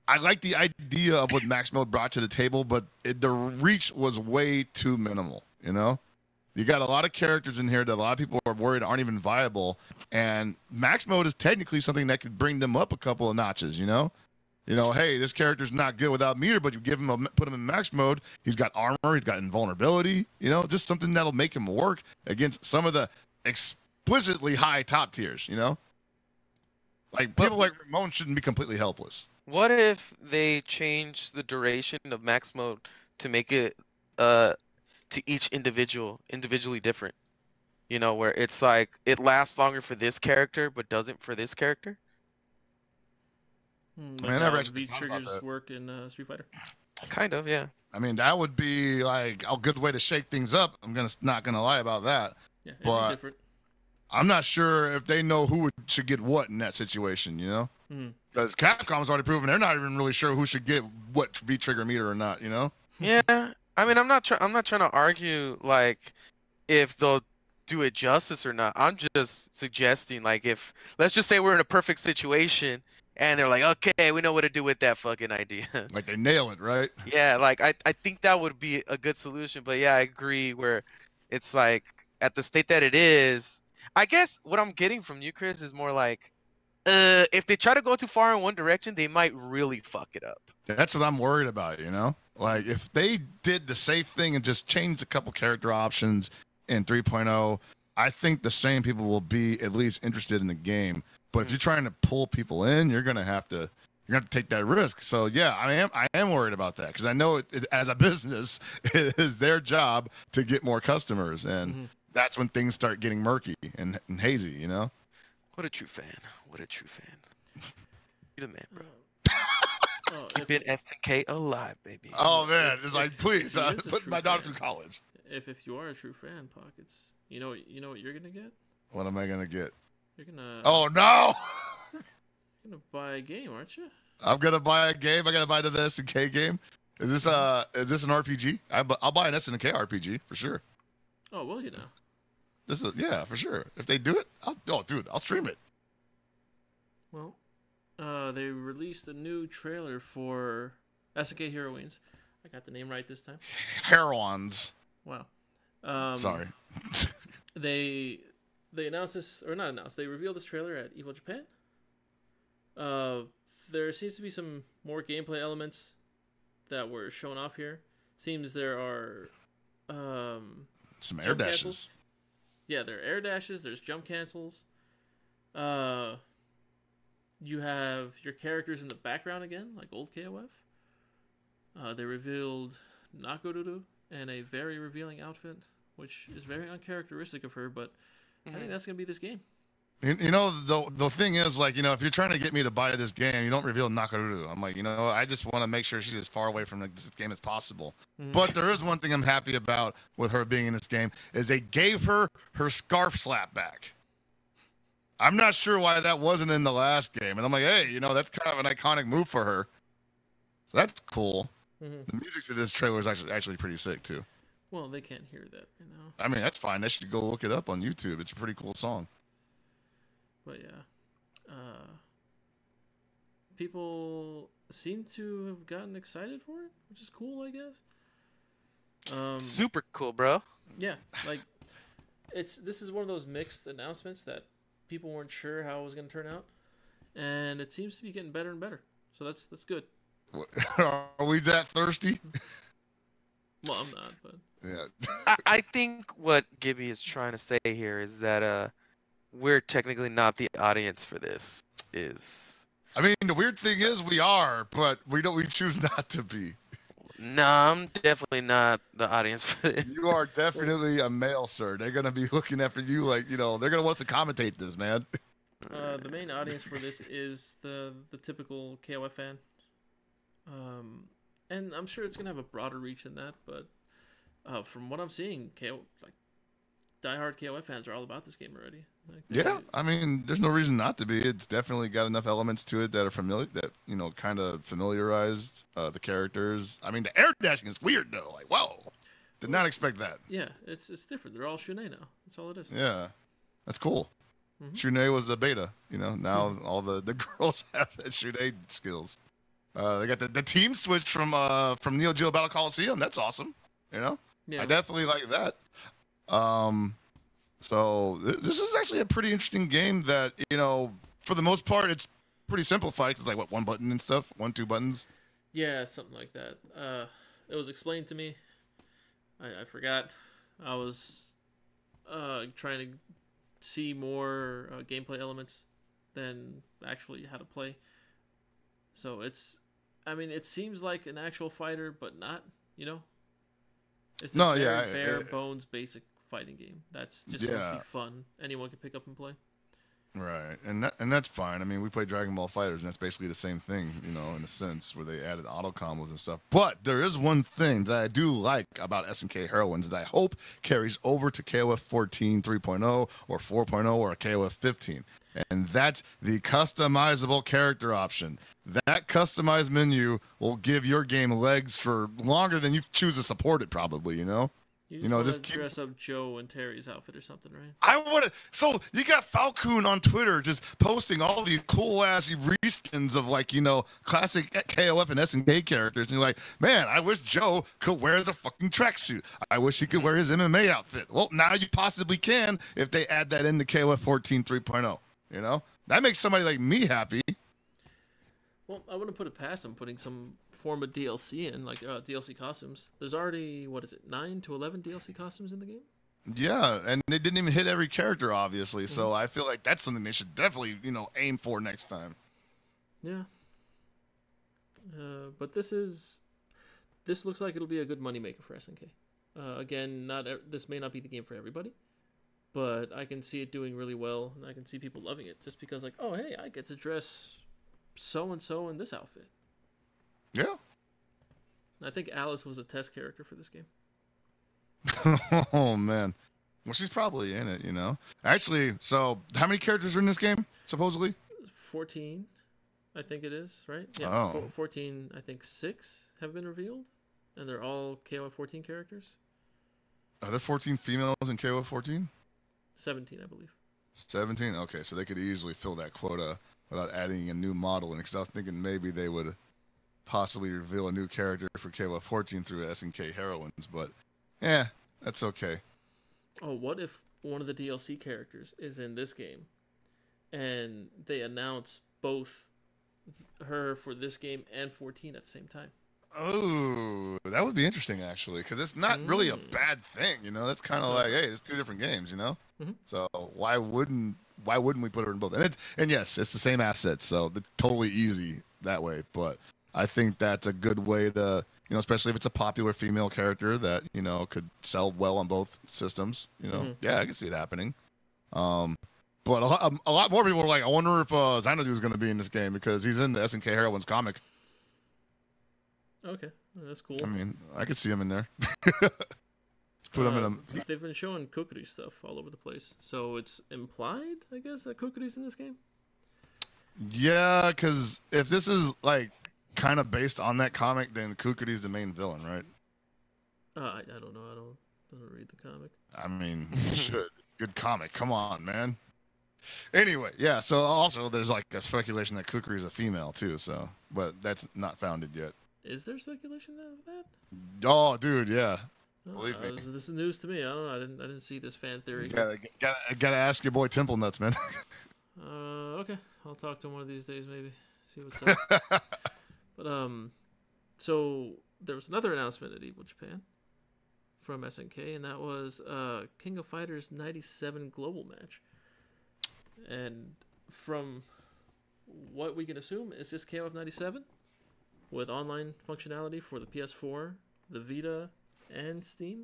I like the idea of what Max Mode brought to the table, but the reach was way too minimal, You got a lot of characters in here that a lot of people are worried aren't even viable, and Max Mode is technically something that could bring them up a couple of notches, hey, this character's not good without meter, but you put him in Max Mode, he's got armor, he's got invulnerability, just something that'll make him work against some of the explicitly high top tiers, Like, people like Ramon shouldn't be completely helpless. What if they change the duration of max mode to make it to each individually different? Where it's like it lasts longer for this character but doesn't for this character? Like how V triggers work in Street Fighter. Kind of, yeah. I mean, that would be like a good way to shake things up. I'm not gonna lie about that. Yeah, it'd but be different. I'm not sure if they know who should get what in that situation, Because Capcom's already proven they're not even really sure who should get what V trigger meter or not, Yeah, I mean, I'm not trying to argue like if they'll do it justice or not. I'm just suggesting like if let's just say we're in a perfect situation and they're like, okay, we know what to do with that fucking idea. Like they nail it, right? Yeah, like I think that would be a good solution. But yeah, I agree where it's like at the state that it is. I guess what I'm getting from you, Chris, is more like, if they try to go too far in one direction, they might really fuck it up. That's what I'm worried about, Like, if they did the safe thing and just changed a couple character options in 3.0, I think the same people will be at least interested in the game. But if you're trying to pull people in, you're gonna have to take that risk. So yeah, I am worried about that because I know it, as a business, it is their job to get more customers and. That's when things start getting murky and hazy, What a true fan. What a true fan. You're the man, bro. Oh, Keep it SNK alive, baby. Oh, man. Just like, please, put my daughter through college. If you are a true fan, Pockets, you know what you're going to get? What am I going to get? You're going to... Oh, no! You're going to buy a game, aren't you? I'm going to buy a game. I got to buy the SNK game. Is this an RPG? I'll buy an SNK RPG, for sure. Oh, will you now? Yeah, for sure. If they do it, I'll stream it. Well, they released a new trailer for SNK Heroines. I got the name right this time. Heroines. Wow. Sorry. They announced this, or not announced. They revealed this trailer at Evo Japan. There seems to be some more gameplay elements that were shown off here. Seems there are some air dashes. Cancels. Yeah, there are air dashes. There's jump cancels. You have your characters in the background again, like old KOF. They revealed Nakoruru in a very revealing outfit, which is very uncharacteristic of her, but I think that's going to be this game. The thing is, like, if you're trying to get me to buy this game, you don't reveal Nakoruru. I'm like, I just want to make sure she's as far away from this game as possible. But there is one thing I'm happy about with her being in this game, is they gave her scarf slap back. I'm not sure why that wasn't in the last game. And I'm like, hey, that's kind of an iconic move for her. So that's cool. The music to this trailer is actually pretty sick, too. Well, they can't hear that, I mean, that's fine. They should go look it up on YouTube. It's a pretty cool song. But yeah, people seem to have gotten excited for it, which is cool, I guess. Super cool, bro. Yeah, like this is one of those mixed announcements that people weren't sure how it was going to turn out, and it seems to be getting better and better. So that's good. Are we that thirsty? Well, I'm not, but yeah. I think what Gibby is trying to say here is that we're technically not the audience for this. I mean, the weird thing is we are, but we choose not to be. No, I'm definitely not the audience for this. You are definitely a male, sir. They're gonna be looking after you like, you know, they're gonna want us to commentate this, man. The main audience for this is the typical KOF fan. And I'm sure it's gonna have a broader reach than that, but from what I'm seeing, like diehard KOF fans are all about this game already. Like, Yeah, I mean, there's no reason not to be. It's definitely got enough elements to it that are familiar, that, you know, kind of familiarized the characters. I mean, the air dashing is weird though. Like, whoa, did not expect that. Yeah, it's different. They're all Shune now. That's all it is. Yeah, that's cool. Mhm. Shune was the beta, you know. Now all the girls have Shune skills. They got the team switch from Neo Geo Battle Coliseum. That's awesome. You know, Yeah. I definitely like that. So this is actually a pretty interesting game that, you know, for the most part, it's pretty simplified. It's like, what, one button and stuff? 1, 2 buttons? Yeah, something like that. It was explained to me. I forgot. I was trying to see more gameplay elements than actually how to play. So I mean, it seems like an actual fighter, but not, you know? It's a very bare bones basic fighting game. That's just supposed to be fun. Anyone can pick up and play. Right, and that's fine. I mean, we play Dragon Ball Fighters, and that's basically the same thing, you know, in a sense, where they added auto combos and stuff. But there is one thing that I do like about SNK Heroines that I hope carries over to KOF 14 3.0 or 4.0 or a KOF 15, and that's the customizable character option. That customized menu will give your game legs for longer than you choose to support it, probably, you know? You know, just dress up Joe and Terry's outfit or something, right? I would have. So you got Falcoon on Twitter just posting all these cool ass reskins of, like, you know, classic KOF and SNK characters, and you're like, man, I wish Joe could wear the fucking tracksuit. I wish he could wear his MMA outfit. Well, now you possibly can if they add that into KOF 14 3.0. You know, that makes somebody like me happy. Well, I wouldn't put it past them putting some form of DLC in, like DLC costumes. There's already, 9 to 11 DLC costumes in the game? Yeah, and they didn't even hit every character, obviously. So I feel like that's something they should definitely, you know, aim for next time. Yeah. But this looks like it'll be a good moneymaker for SNK. Again, this may not be the game for everybody, but I can see it doing really well, and I can see people loving it just because, like, oh, hey, I get to dress so-and-so in this outfit. Yeah. I think Alice was a test character for this game. Oh, man. Well, she's probably in it, you know. Actually, so how many characters are in this game, supposedly? 14, I think it is, right? Yeah, 14, I think 6 have been revealed, and they're all KOF 14 characters. Are there 14 females in KOF 14? 17, I believe. 17? Okay, so they could easily fill that quota without adding a new model. And because I was thinking maybe they would possibly reveal a new character for KOF 14 through SNK Heroines, but yeah, that's okay. Oh, what if one of the DLC characters is in this game, and they announce both her for this game and 14 at the same time? Oh, that would be interesting, actually, because it's not really a bad thing, you know. That's kind of like, hey, it's 2 different games, you know. So why wouldn't we put her in both? And yes, it's the same assets, so it's totally easy that way. But I think that's a good way to, you know, especially if it's a popular female character that, you know, could sell well on both systems. You know, yeah, I can see it happening. But a lot more people are like, I wonder if Xanadu is going to be in this game because he's in the SNK Heroines comic. Okay, that's cool. I mean, I could see him in there. Let's put him in a... They've been showing Kukuri stuff all over the place, so it's implied, I guess, that Kukuri's in this game. Yeah, because if this is like kind of based on that comic, then Kukuri's the main villain, right? I don't know. I don't read the comic. I mean, you should. Good comic. Come on, man. Anyway, yeah. So also, there's like a speculation that Kukuri's a female too. So, but that's not founded yet. Is there speculation of that? Oh, dude, yeah. Believe me. This is news to me. I don't know. I didn't see this fan theory. Gotta ask your boy Temple Nuts, man. Okay. I'll talk to him one of these days, maybe. See what's up. But so there was another announcement at Evo Japan from SNK, and that was King of Fighters 97 global match. And from what we can assume, is this KOF 97? with online functionality for the PS4, the Vita, and Steam.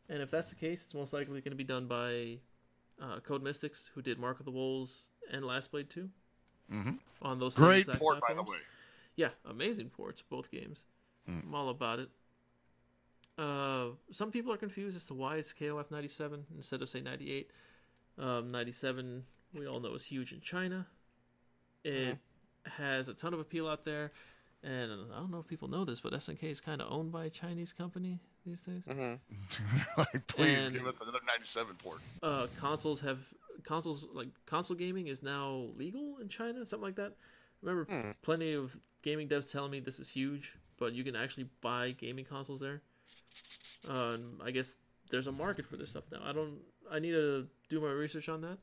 And if that's the case, it's most likely going to be done by Code Mystics, who did Mark of the Wolves and Last Blade 2 on those same Great exact port, platforms. by the way. Yeah, amazing ports, both games. I'm all about it. Some people are confused as to why it's KOF 97 instead of, say, 98. 97, we all know, is huge in China. It has a ton of appeal out there. And I don't know if people know this, but SNK is kind of owned by a Chinese company these days. Like, please give us another 97 port. Console gaming is now legal in China, something like that. I remember plenty of gaming devs telling me this is huge, but you can actually buy gaming consoles there. I guess there's a market for this stuff now. I need to do my research on that,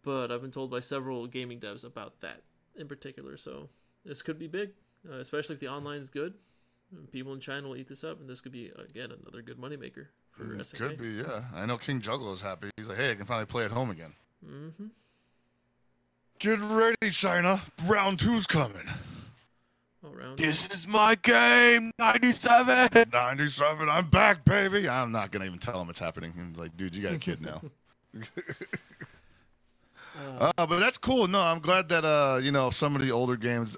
but I've been told by several gaming devs about that in particular. So this could be big, especially if the online is good. People in China will eat this up, and this could be, again, another good moneymaker for SNK. Could be, yeah. I know King Juggalo is happy. He's like, hey, I can finally play at home again. Get ready, China. Round 2's coming. This is my game, 97. 97, I'm back, baby. I'm not going to even tell him it's happening. He's like, dude, you got a kid now. But that's cool. No, I'm glad that some of the older games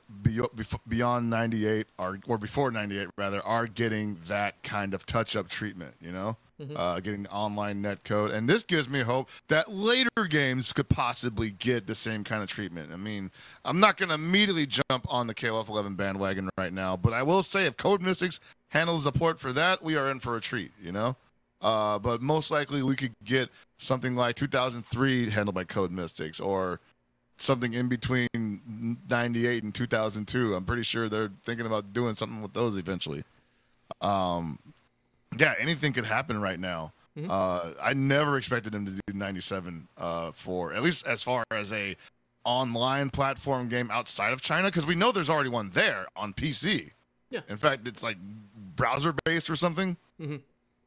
beyond 98 or before 98 rather are getting that kind of touch-up treatment. Getting online netcode, and this gives me hope that later games could possibly get the same kind of treatment. I mean, I'm not going to immediately jump on the KOF 11 bandwagon right now, but I will say if Code Mystics handles the port for that, we are in for a treat. But most likely we could get something like 2003 handled by Code Mystics, or something in between 98 and 2002. I'm pretty sure they're thinking about doing something with those eventually. Yeah, anything could happen right now. I never expected them to do 97 for, at least as far as a online platform game outside of China, because we know there's already one there on PC. Yeah. In fact, it's like browser-based or something.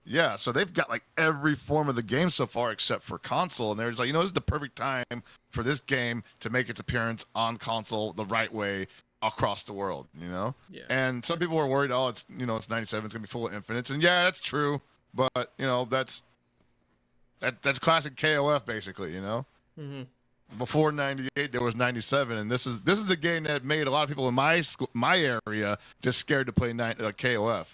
Yeah, so they've got like every form of the game so far except for console, and they're just like, this is the perfect time for this game to make its appearance on console the right way across the world, Yeah. And some people were worried, it's 97, it's gonna be full of infinites, and yeah, that's true, but that's classic KOF basically, Before 98, there was 97, and this is the game that made a lot of people in my area just scared to play KOF.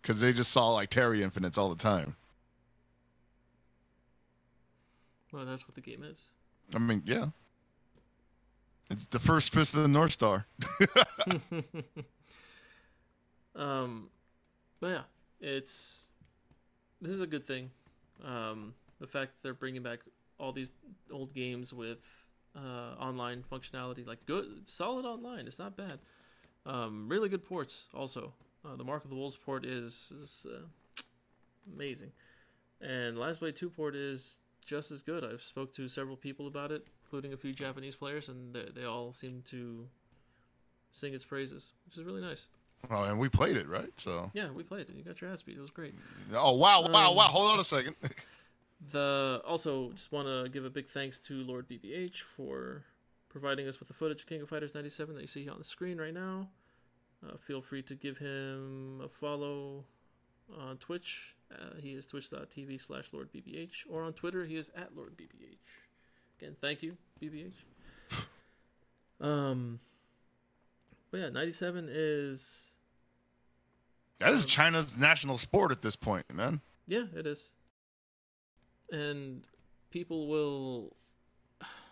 Because they just saw like Terry infinites all the time. Well, that's what the game is. I mean, yeah. It's the first fist of the North Star. But yeah, this is a good thing. The fact that they're bringing back all these old games with online functionality, like good, solid online. It's not bad. Really good ports also. The Mark of the Wolves port is amazing. And Last Blade 2 port is just as good. I've spoke to several people about it, including a few Japanese players, and they all seem to sing its praises, which is really nice. Oh, and we played it, right? So yeah, we played it. You got your ass beat. It was great. Oh, wow. Hold on a second. Also, just want to give a big thanks to Lord BBH for providing us with the footage of King of Fighters 97 that you see on the screen right now. Feel free to give him a follow on Twitch. He is twitch.tv/LordBBH. Or on Twitter, he is @LordBBH. Again, thank you, BBH. But yeah, 97 is... That is China's national sport at this point, man. Yeah, it is. And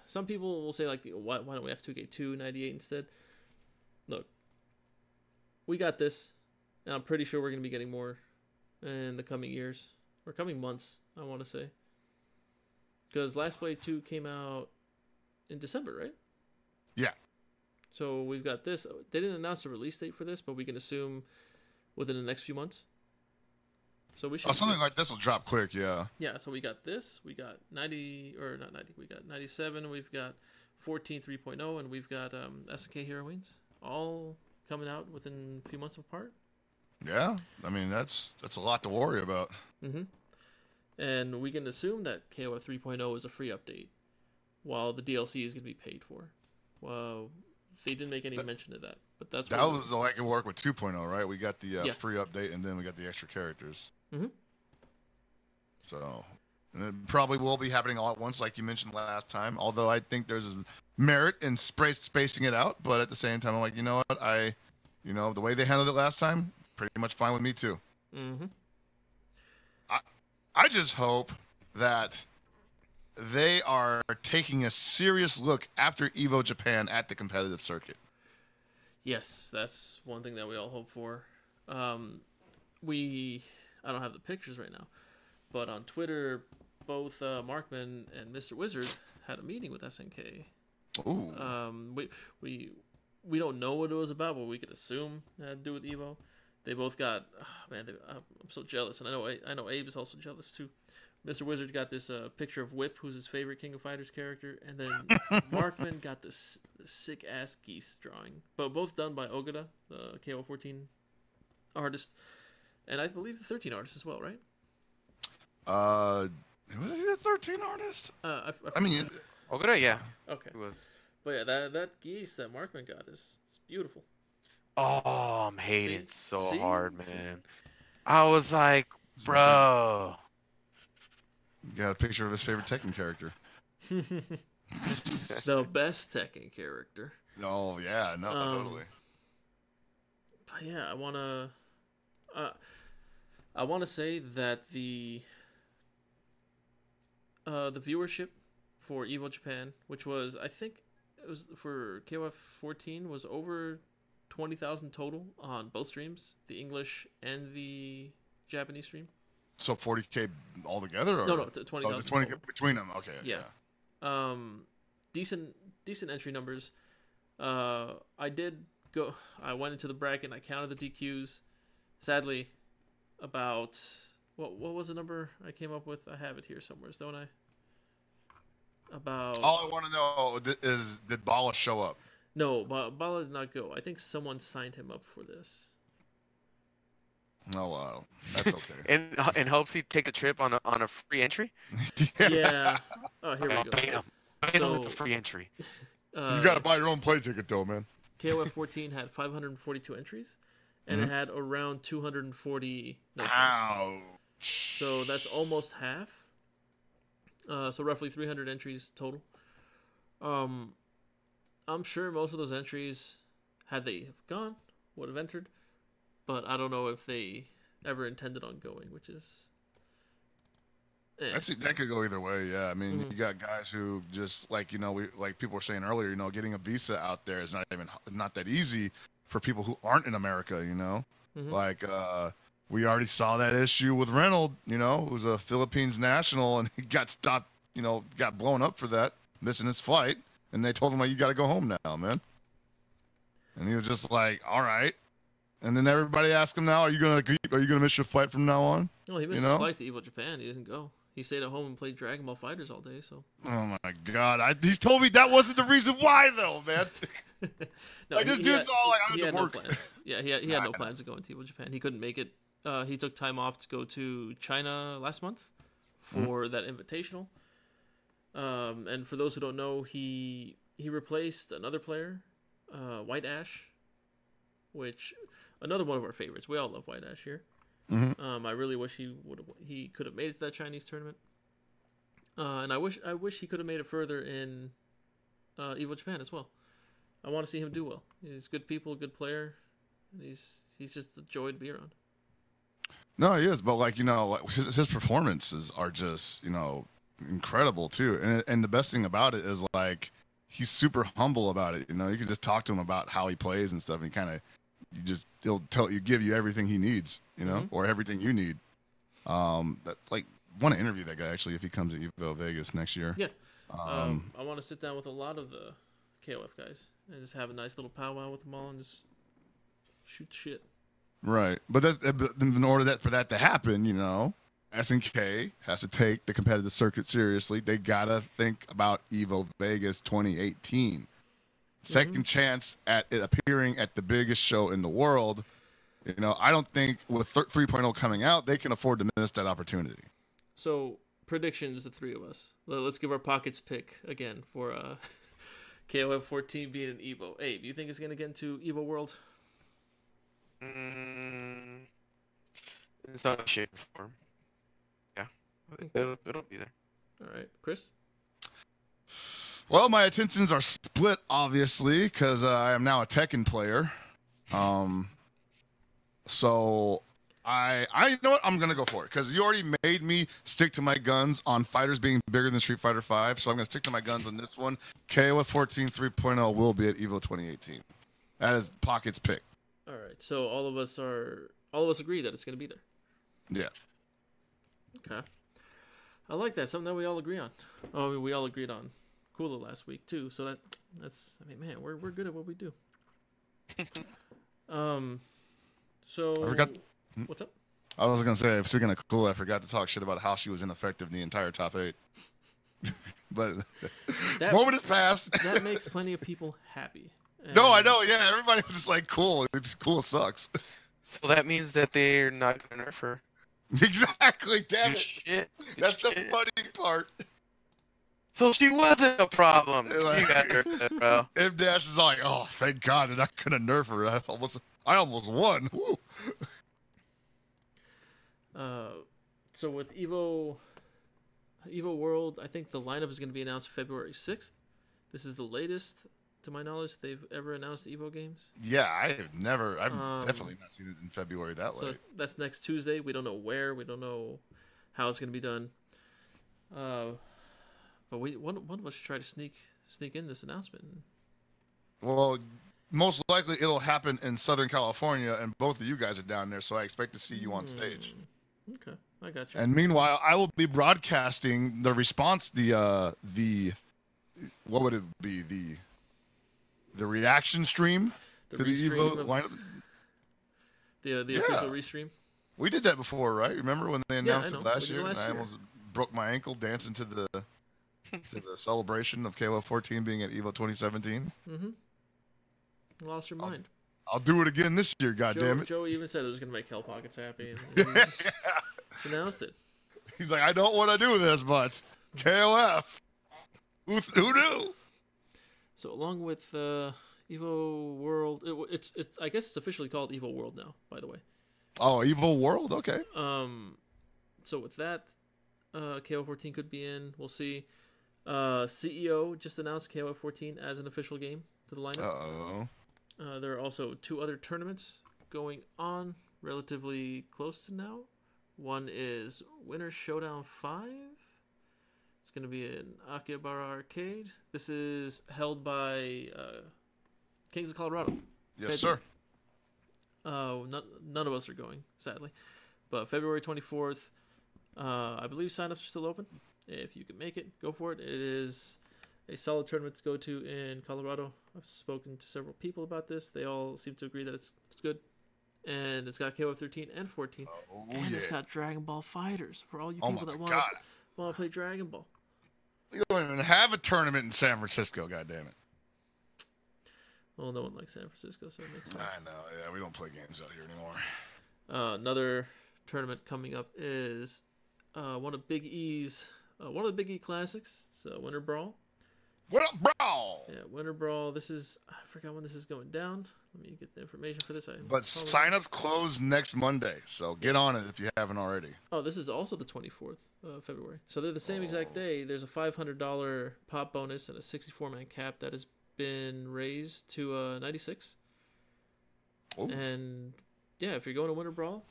some people will say, like, why don't we have 2K2 98 instead? Look. We got this, and I'm pretty sure we're going to be getting more in the coming years, or coming months, I want to say. Because Last Blade 2 came out in December, right? Yeah. So we've got this. They didn't announce a release date for this, but we can assume within the next few months. So we should. Something like this will drop quick, yeah. Yeah, so we got this. We got 90, or not 90, we got 97, we've got 14 3.0, and we've got SNK Heroines. All coming out within a few months apart. Yeah, I mean that's a lot to worry about. And we can assume that KOF 3.0 is a free update, while the DLC is going to be paid for. Well, they didn't make any mention of that, but that's that was like it worked with 2.0, right? We got the free update, and then we got the extra characters. Mm-hmm. So, and it probably will be happening all at once, like you mentioned last time. Although I think there's merit in spacing it out, but at the same time, I'm like, you know what? The way they handled it last time, it's pretty much fine with me too. Mm-hmm. I just hope that they are taking a serious look after Evo Japan at the competitive circuit. Yes, that's one thing that we all hope for. I don't have the pictures right now, but on Twitter, both Markman and Mr. Wizard had a meeting with SNK. Ooh. We don't know what it was about, but we could assume it had to do with Evo. They both got, I'm so jealous, and I know Abe is also jealous too. Mr. Wizard got this picture of Whip, who's his favorite King of Fighters character, and then Markman got this sick ass geese drawing, but both done by Ogata, the KO14 artist, and I believe the 13 artist as well, right? Was he the 13 artist? I mean, Ogata, yeah. Okay. It was. But yeah, that geese that Markman got is beautiful. Oh, I'm hating See? hard, man. I was like, bro. Got a picture of his favorite Tekken character. The best Tekken character. Oh yeah, no, totally. But yeah, I wanna say that the viewership for Evo Japan, which was, I think it was for KOF 14, was over 20,000 total on both streams, the English and the Japanese stream. So 40K altogether? Or? No, 20,000. Oh, the 20 between them. Okay. Yeah. Decent entry numbers. I went into the bracket and I counted the DQs. Sadly, about what was the number I came up with? I have it here somewhere, don't I? All I want to know is, did Bala show up? No, Bala did not go. I think someone signed him up for this. Oh wow, that's okay. in hopes he'd take the trip on a free entry. Yeah. Oh, here we go. Bam with the free entry. You gotta buy your own play ticket though, man. KOF 14 had 542 entries, and it had around 240 no-shows. Ouch. So that's almost half. So roughly 300 entries total. I'm sure most of those entries, had they have gone, would have entered, but I don't know if they ever intended on going, which is. That could go either way, yeah. I mean, you got guys who just like people were saying earlier, getting a visa out there is not that easy for people who aren't in America, Like we already saw that issue with Reynolds, who was a Philippines national, and he got stopped, got blown up for that, missing his flight, and they told him, like, you got to go home now, man. And he was just like, all right. And then everybody asked him, now, are you gonna miss your flight from now on? Well, he missed his flight to Evo Japan. He didn't go. He stayed at home and played Dragon Ball FighterZ all day. So. Oh my God! He told me that wasn't the reason why, though, man. No, like, this dude's all like, he I had had to work. No plans. Yeah, he had no plans to go into Evo Japan. He couldn't make it. He took time off to go to China last month for that invitational. And for those who don't know, he replaced another player, White Ash, which another one of our favorites. We all love White Ash here. I really wish he could have made it to that Chinese tournament. And I wish he could have made it further in Evo Japan as well. I want to see him do well. He's good people, good player. And he's just a joy to be around. No, he is, but his performances are just incredible too. And the best thing about it is like he's super humble about it. You can just talk to him about how he plays and stuff, and he'll give you everything he needs, or everything you need. That's like, want to interview that guy actually if he comes to Evo Vegas next year. Yeah. I want to sit down with a lot of the KOF guys and just have a nice little powwow with them all and just shoot shit. Right, but in order for that to happen, SNK has to take the competitive circuit seriously. They gotta think about Evo Vegas 2018. Second chance at it appearing at the biggest show in the world. I don't think with 3.0 coming out, they can afford to miss that opportunity. So, predictions, the three of us. Let's give our pockets pick again for KOF 14 being an Evo. Hey, do you think it's gonna get into Evo World? In some shape or form. Yeah, it'll be there. All right, Chris. Well, my attentions are split, obviously, because I am now a Tekken player. So you know what? I'm gonna go for it because you already made me stick to my guns on fighters being bigger than Street Fighter V. So I'm gonna stick to my guns on this one. KOF 14 3.0 will be at Evo 2018. That is Pocket's pick. All right, so all of us agree that it's gonna be there. Yeah. Okay. I like that. Something that we all agree on. Oh, I mean, we all agreed on Cooler last week too. So that's. I mean, man, we're good at what we do. So. I forgot. What's up? I was gonna say, speaking of cool, I forgot to talk shit about how she was ineffective in the entire top 8. But That- moment has passed. That makes plenty of people happy. No, I And- know. Yeah, everybody was just like, cool. It's cool. Sucks. So that means that they're not gonna nerf her. Exactly. Damn Good it. shit. Good That's the shit. funny part. So she wasn't a problem. They're like- You got nerfed, bro. M Dash is like, oh, thank God, they're not gonna nerf her. I almost won. Woo. So with Evo World, I think the lineup is going to be announced February 6th. This is the latest, to my knowledge, they've ever announced Evo games. Yeah, I've definitely not seen it in February that So late. that's next Tuesday. We don't know where. We don't know how it's going to be done. But one of us should try to sneak in this announcement. Well, most likely it'll happen in Southern California, and both of you guys are down there, so I expect to see you on stage. Okay, I got you. And meanwhile, I will be broadcasting the response, the what would it be, the reaction stream The to the restream Evo of- lineup. the Yeah. official restream. We did that before, right? Remember when they announced I it know. last We did year? last And I year. almost broke my ankle dancing to the celebration of KOF 14 being at Evo 2017. Mm-hmm. Lost your mind. I'll do it again this year, goddammit. Joe even said it was going to make Hell Pockets happy. And he just announced it. He's like, I don't want to do this, but KOF. Who knew? So along with Evo World, it's I guess it's officially called Evo World now. By the way. Oh, Evo World? Okay. So with that, KO 14 could be in. We'll see. CEO just announced KO 14 as an official game to the lineup. Uh-oh. There are also 2 other tournaments going on relatively close to now. One is Winter Showdown 5. It's going to be in Akihabara Arcade. This is held by Kings of Colorado. Yes, sir. None of us are going, sadly. But February 24th, I believe signups are still open. If you can make it, go for it. It is a solid tournament to go to in Colorado. I've spoken to several people about this. They all seem to agree that it's good. And it's got KOF 13 and 14. Oh, and yeah. it's got Dragon Ball Fighters for all you Oh people my that God. want to play Dragon Ball. We don't even have a tournament in San Francisco, goddammit. Well, no one likes San Francisco, so it makes sense. I know. Yeah, we don't play games out here anymore. Another tournament coming up is one of Big E's one of the Big E classics. So Winter Brawl. What up, bro? Yeah, Winter Brawl. I forgot when this is going down. Let me get the information for this. But signups close next Monday, so get on it if you haven't already. Oh, this is also the 24th of February. So they're the same exact day. There's a $500 pop bonus and a 64-man cap that has been raised to 96. Ooh. And yeah, if you're going to Winter Brawl,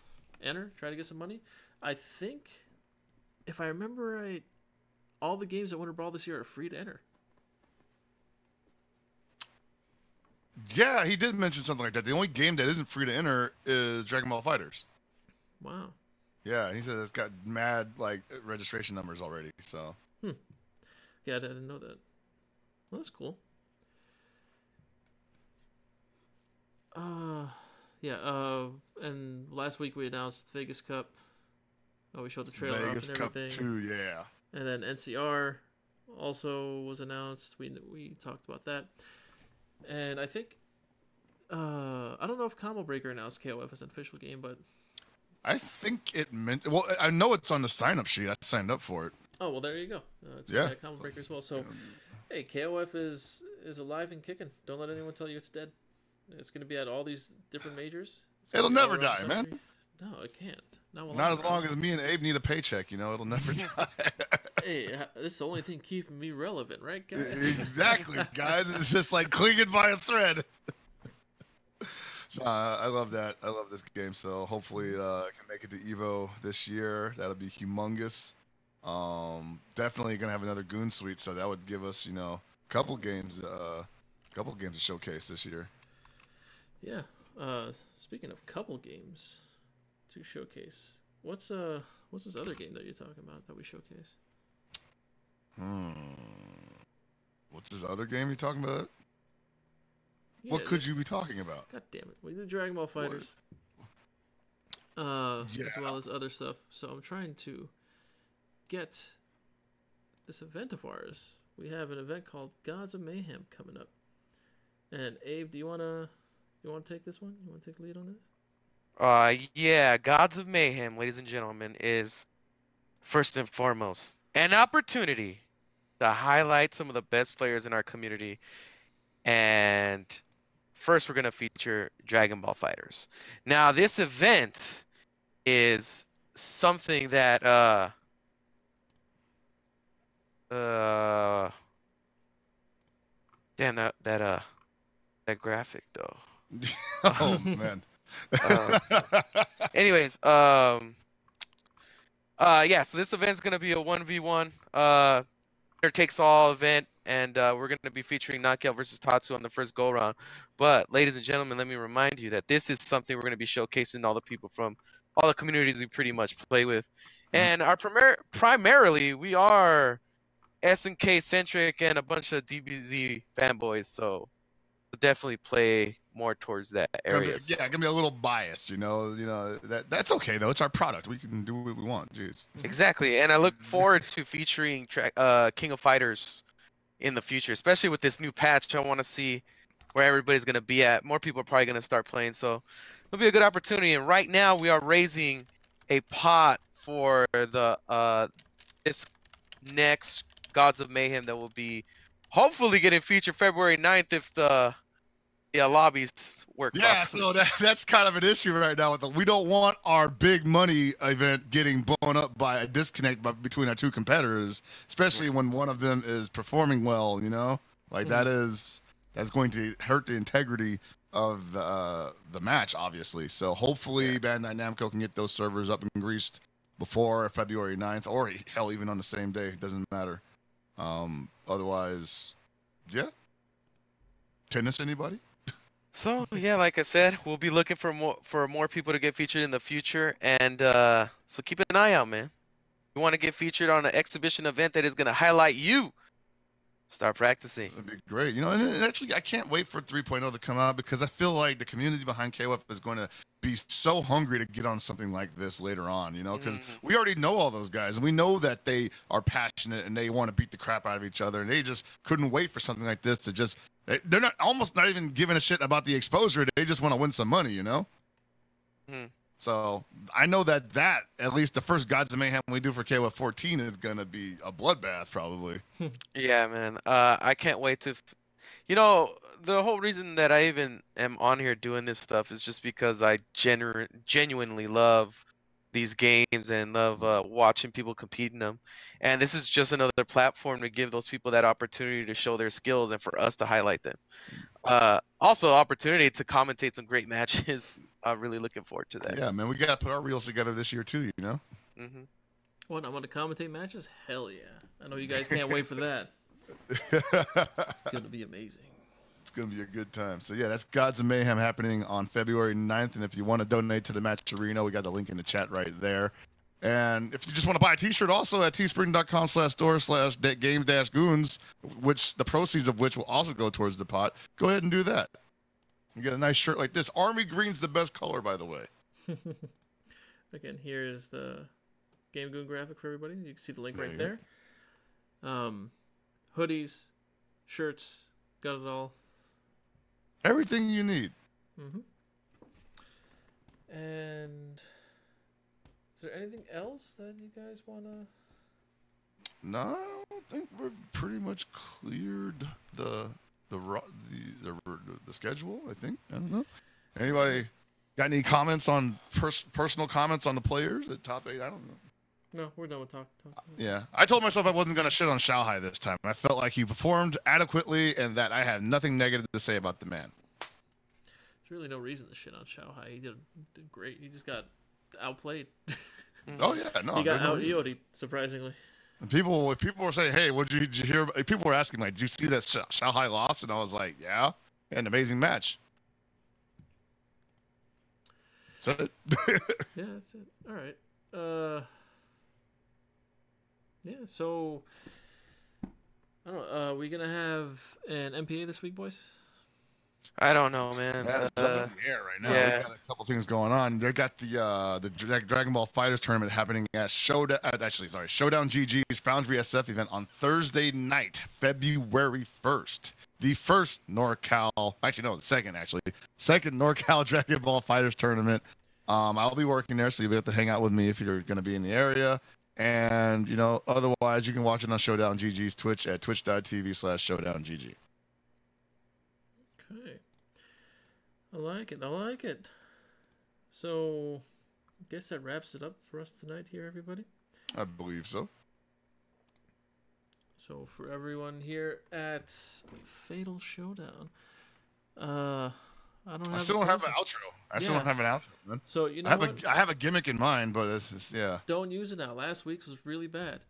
enter, try to get some money. I think, if I remember right, all the games at Winter Brawl this year are free to enter. Yeah, he did mention something like that. The only game that isn't free to enter is Dragon Ball Fighters. Wow. Yeah, he said it's got mad like registration numbers already. So Yeah, I didn't know that. Well, that's cool. And last week we announced Vegas Cup. Oh, we showed the trailer Vegas up and Cup everything. 2, yeah. And then NCR also was announced. We talked about that. And I think I don't know if Combo Breaker announced KOF as an official game, but I think it meant. Well, I know it's on the sign-up sheet. I signed up for it. Oh well, there you go. It's Yeah. a common breaker as well. So, hey, KOF is alive and kicking. Don't let anyone tell you it's dead. It's going to be at all these different majors. It's gonna It'll be all never around the die, man. country. No, it can't. Not while Not I'm as around. long as me and Abe need a paycheck, it'll never die. Hey, this is the only thing keeping me relevant, right, guys? Exactly, guys. It's just like clinging by a thread. I love that. I love this game. So hopefully I can make it to Evo this year. That'll be humongous. Definitely gonna have another Goon Suite, so that would give us, couple games to showcase this year. Yeah. Speaking of couple games to showcase, what's this other game that you're talking about that we showcase? What's this other game you're talking about? Yeah, What could you be talking about? God damn it! We did Dragon Ball Fighters. Yeah. As well as other stuff. So I'm trying to get this event of ours. We have an event called Gods of Mayhem coming up. And Abe, do you wanna take this one? You wanna take the lead on this? Yeah, Gods of Mayhem, ladies and gentlemen, is first and foremost an opportunity to highlight some of the best players in our community. And first, we're going to feature Dragon Ball Fighters. Now, this event is something that damn that graphic though. Oh man. Anyways, yeah, so this event's gonna be a 1v1 winner takes all event, and we're gonna be featuring Knockout versus Tatsu on the first go round. But ladies and gentlemen, let me remind you that this is something we're gonna be showcasing all the people from all the communities we pretty much play with, and our primarily we are SNK centric and a bunch of DBZ fanboys, so we'll definitely play more towards that area. Gonna be a little biased, that's okay though. It's our product. We can do what we want. Jeez. Exactly, and I look forward to featuring King of Fighters in the future, especially with this new patch. I want to see where everybody's gonna be at. More people are probably gonna start playing, so it'll be a good opportunity. And right now, we are raising a pot for the this next Gods of Mayhem that will be hopefully getting featured February 9th if the lobbies work. Yeah, properly. so that's kind of an issue right now. We don't want our big money event getting blown up by a disconnect between our two competitors, especially when one of them is performing well. That's going to hurt the integrity of the match, obviously. So hopefully Bandai Namco can get those servers up and greased before February 9th, or hell, even on the same day. It doesn't matter. Otherwise, yeah. Tennis, anybody? So yeah, like I said, we'll be looking for more people to get featured in the future, and so keep an eye out, man. We want to get featured on an exhibition event that is going to highlight you. Start practicing. That'd be great. And actually, I can't wait for 3.0 to come out because I feel like the community behind KOF is going to be so hungry to get on something like this later on, because we already know all those guys and we know that they are passionate and they want to beat the crap out of each other, and they just couldn't wait for something like this to just, they're almost not even giving a shit about the exposure. They just want to win some money, So I know that at least the first Gods of Mayhem we do for KOF 14 is going to be a bloodbath probably. Yeah, man. I can't wait to, the whole reason that I even am on here doing this stuff is just because I genuinely love these games and love watching people compete in them. And this is just another platform to give those people that opportunity to show their skills and for us to highlight them. Also, opportunity to commentate some great matches. I'm really looking forward to that. Yeah, man, we got to put our reels together this year too, What, I'm going to commentate matches? Hell yeah. I know you guys can't wait for that. It's going to be amazing. It's going to be a good time. So, yeah, that's Gods of Mayhem happening on February 9th. And if you want to donate to the match arena, we got the link in the chat right there. And if you just want to buy a t-shirt also at teespring.com/store/game-goons, which the proceeds of which will also go towards the pot, go ahead and do that. You get a nice shirt like this. Army green's the best color, by the way. Again, here's the Game Goon graphic for everybody. You can see the link right There there. Hoodies, shirts, got it all. Everything you need. And is there anything else that you guys want to No, I don't think we've pretty much cleared the schedule. I think. I don't know. Anybody got any comments on personal comments on the players at top 8? I don't know. No, we're done with talk. Yeah, I told myself I wasn't gonna shit on Shanghai this time. I felt like he performed adequately, and that I had nothing negative to say about the man. There's really no reason to shit on Shanghai. He did great. He just got outplayed. Oh yeah, no. He got out EO'd, surprisingly. And people were saying, "Hey, did you hear?" People were asking, like, "Did you see that Shanghai loss?" And I was like, "Yeah, an amazing match." That's it. Yeah, that's it. All right. Yeah. So, I don't know. Are we gonna have an MPA this week, boys? I don't know, man. That's up in the air right now. Yeah. We got a couple things going on. They got the Dragon Ball Fighters tournament happening at Shodown GG's Foundry SF event on Thursday night, February 1st. The first NorCal, the second NorCal Dragon Ball Fighters tournament. I'll be working there, so you'll be able to hang out with me if you're going to be in the area. And, otherwise, you can watch it on Shodown GG's Twitch at twitch.tv/ShodownGG. Okay. I like it. So, I guess that wraps it up for us tonight here, everybody. I believe so. So, for everyone here at Fatal Showdown, I still don't have an outro. I still don't have an outro, man. So, I have a gimmick in mind, but it's yeah. Don't use it now. Last week's was really bad.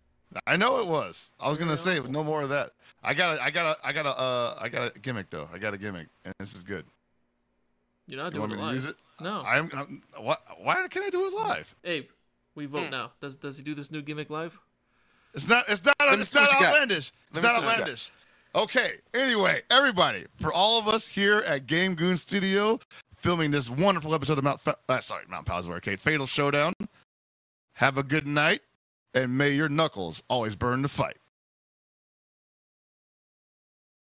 I know it was. I was gonna say no more of that. I got a gimmick though. I got a gimmick, and this is good. You're not you doing want it me live. to use it? No. Why can't I do it live? Abe, we vote now. Does he do this new gimmick live? It's not outlandish. It's not outlandish. Okay. Anyway, everybody, for all of us here at Game Goon Studio, filming this wonderful episode of Mount Palace Arcade Fatal Showdown. Have a good night, and may your knuckles always burn to fight.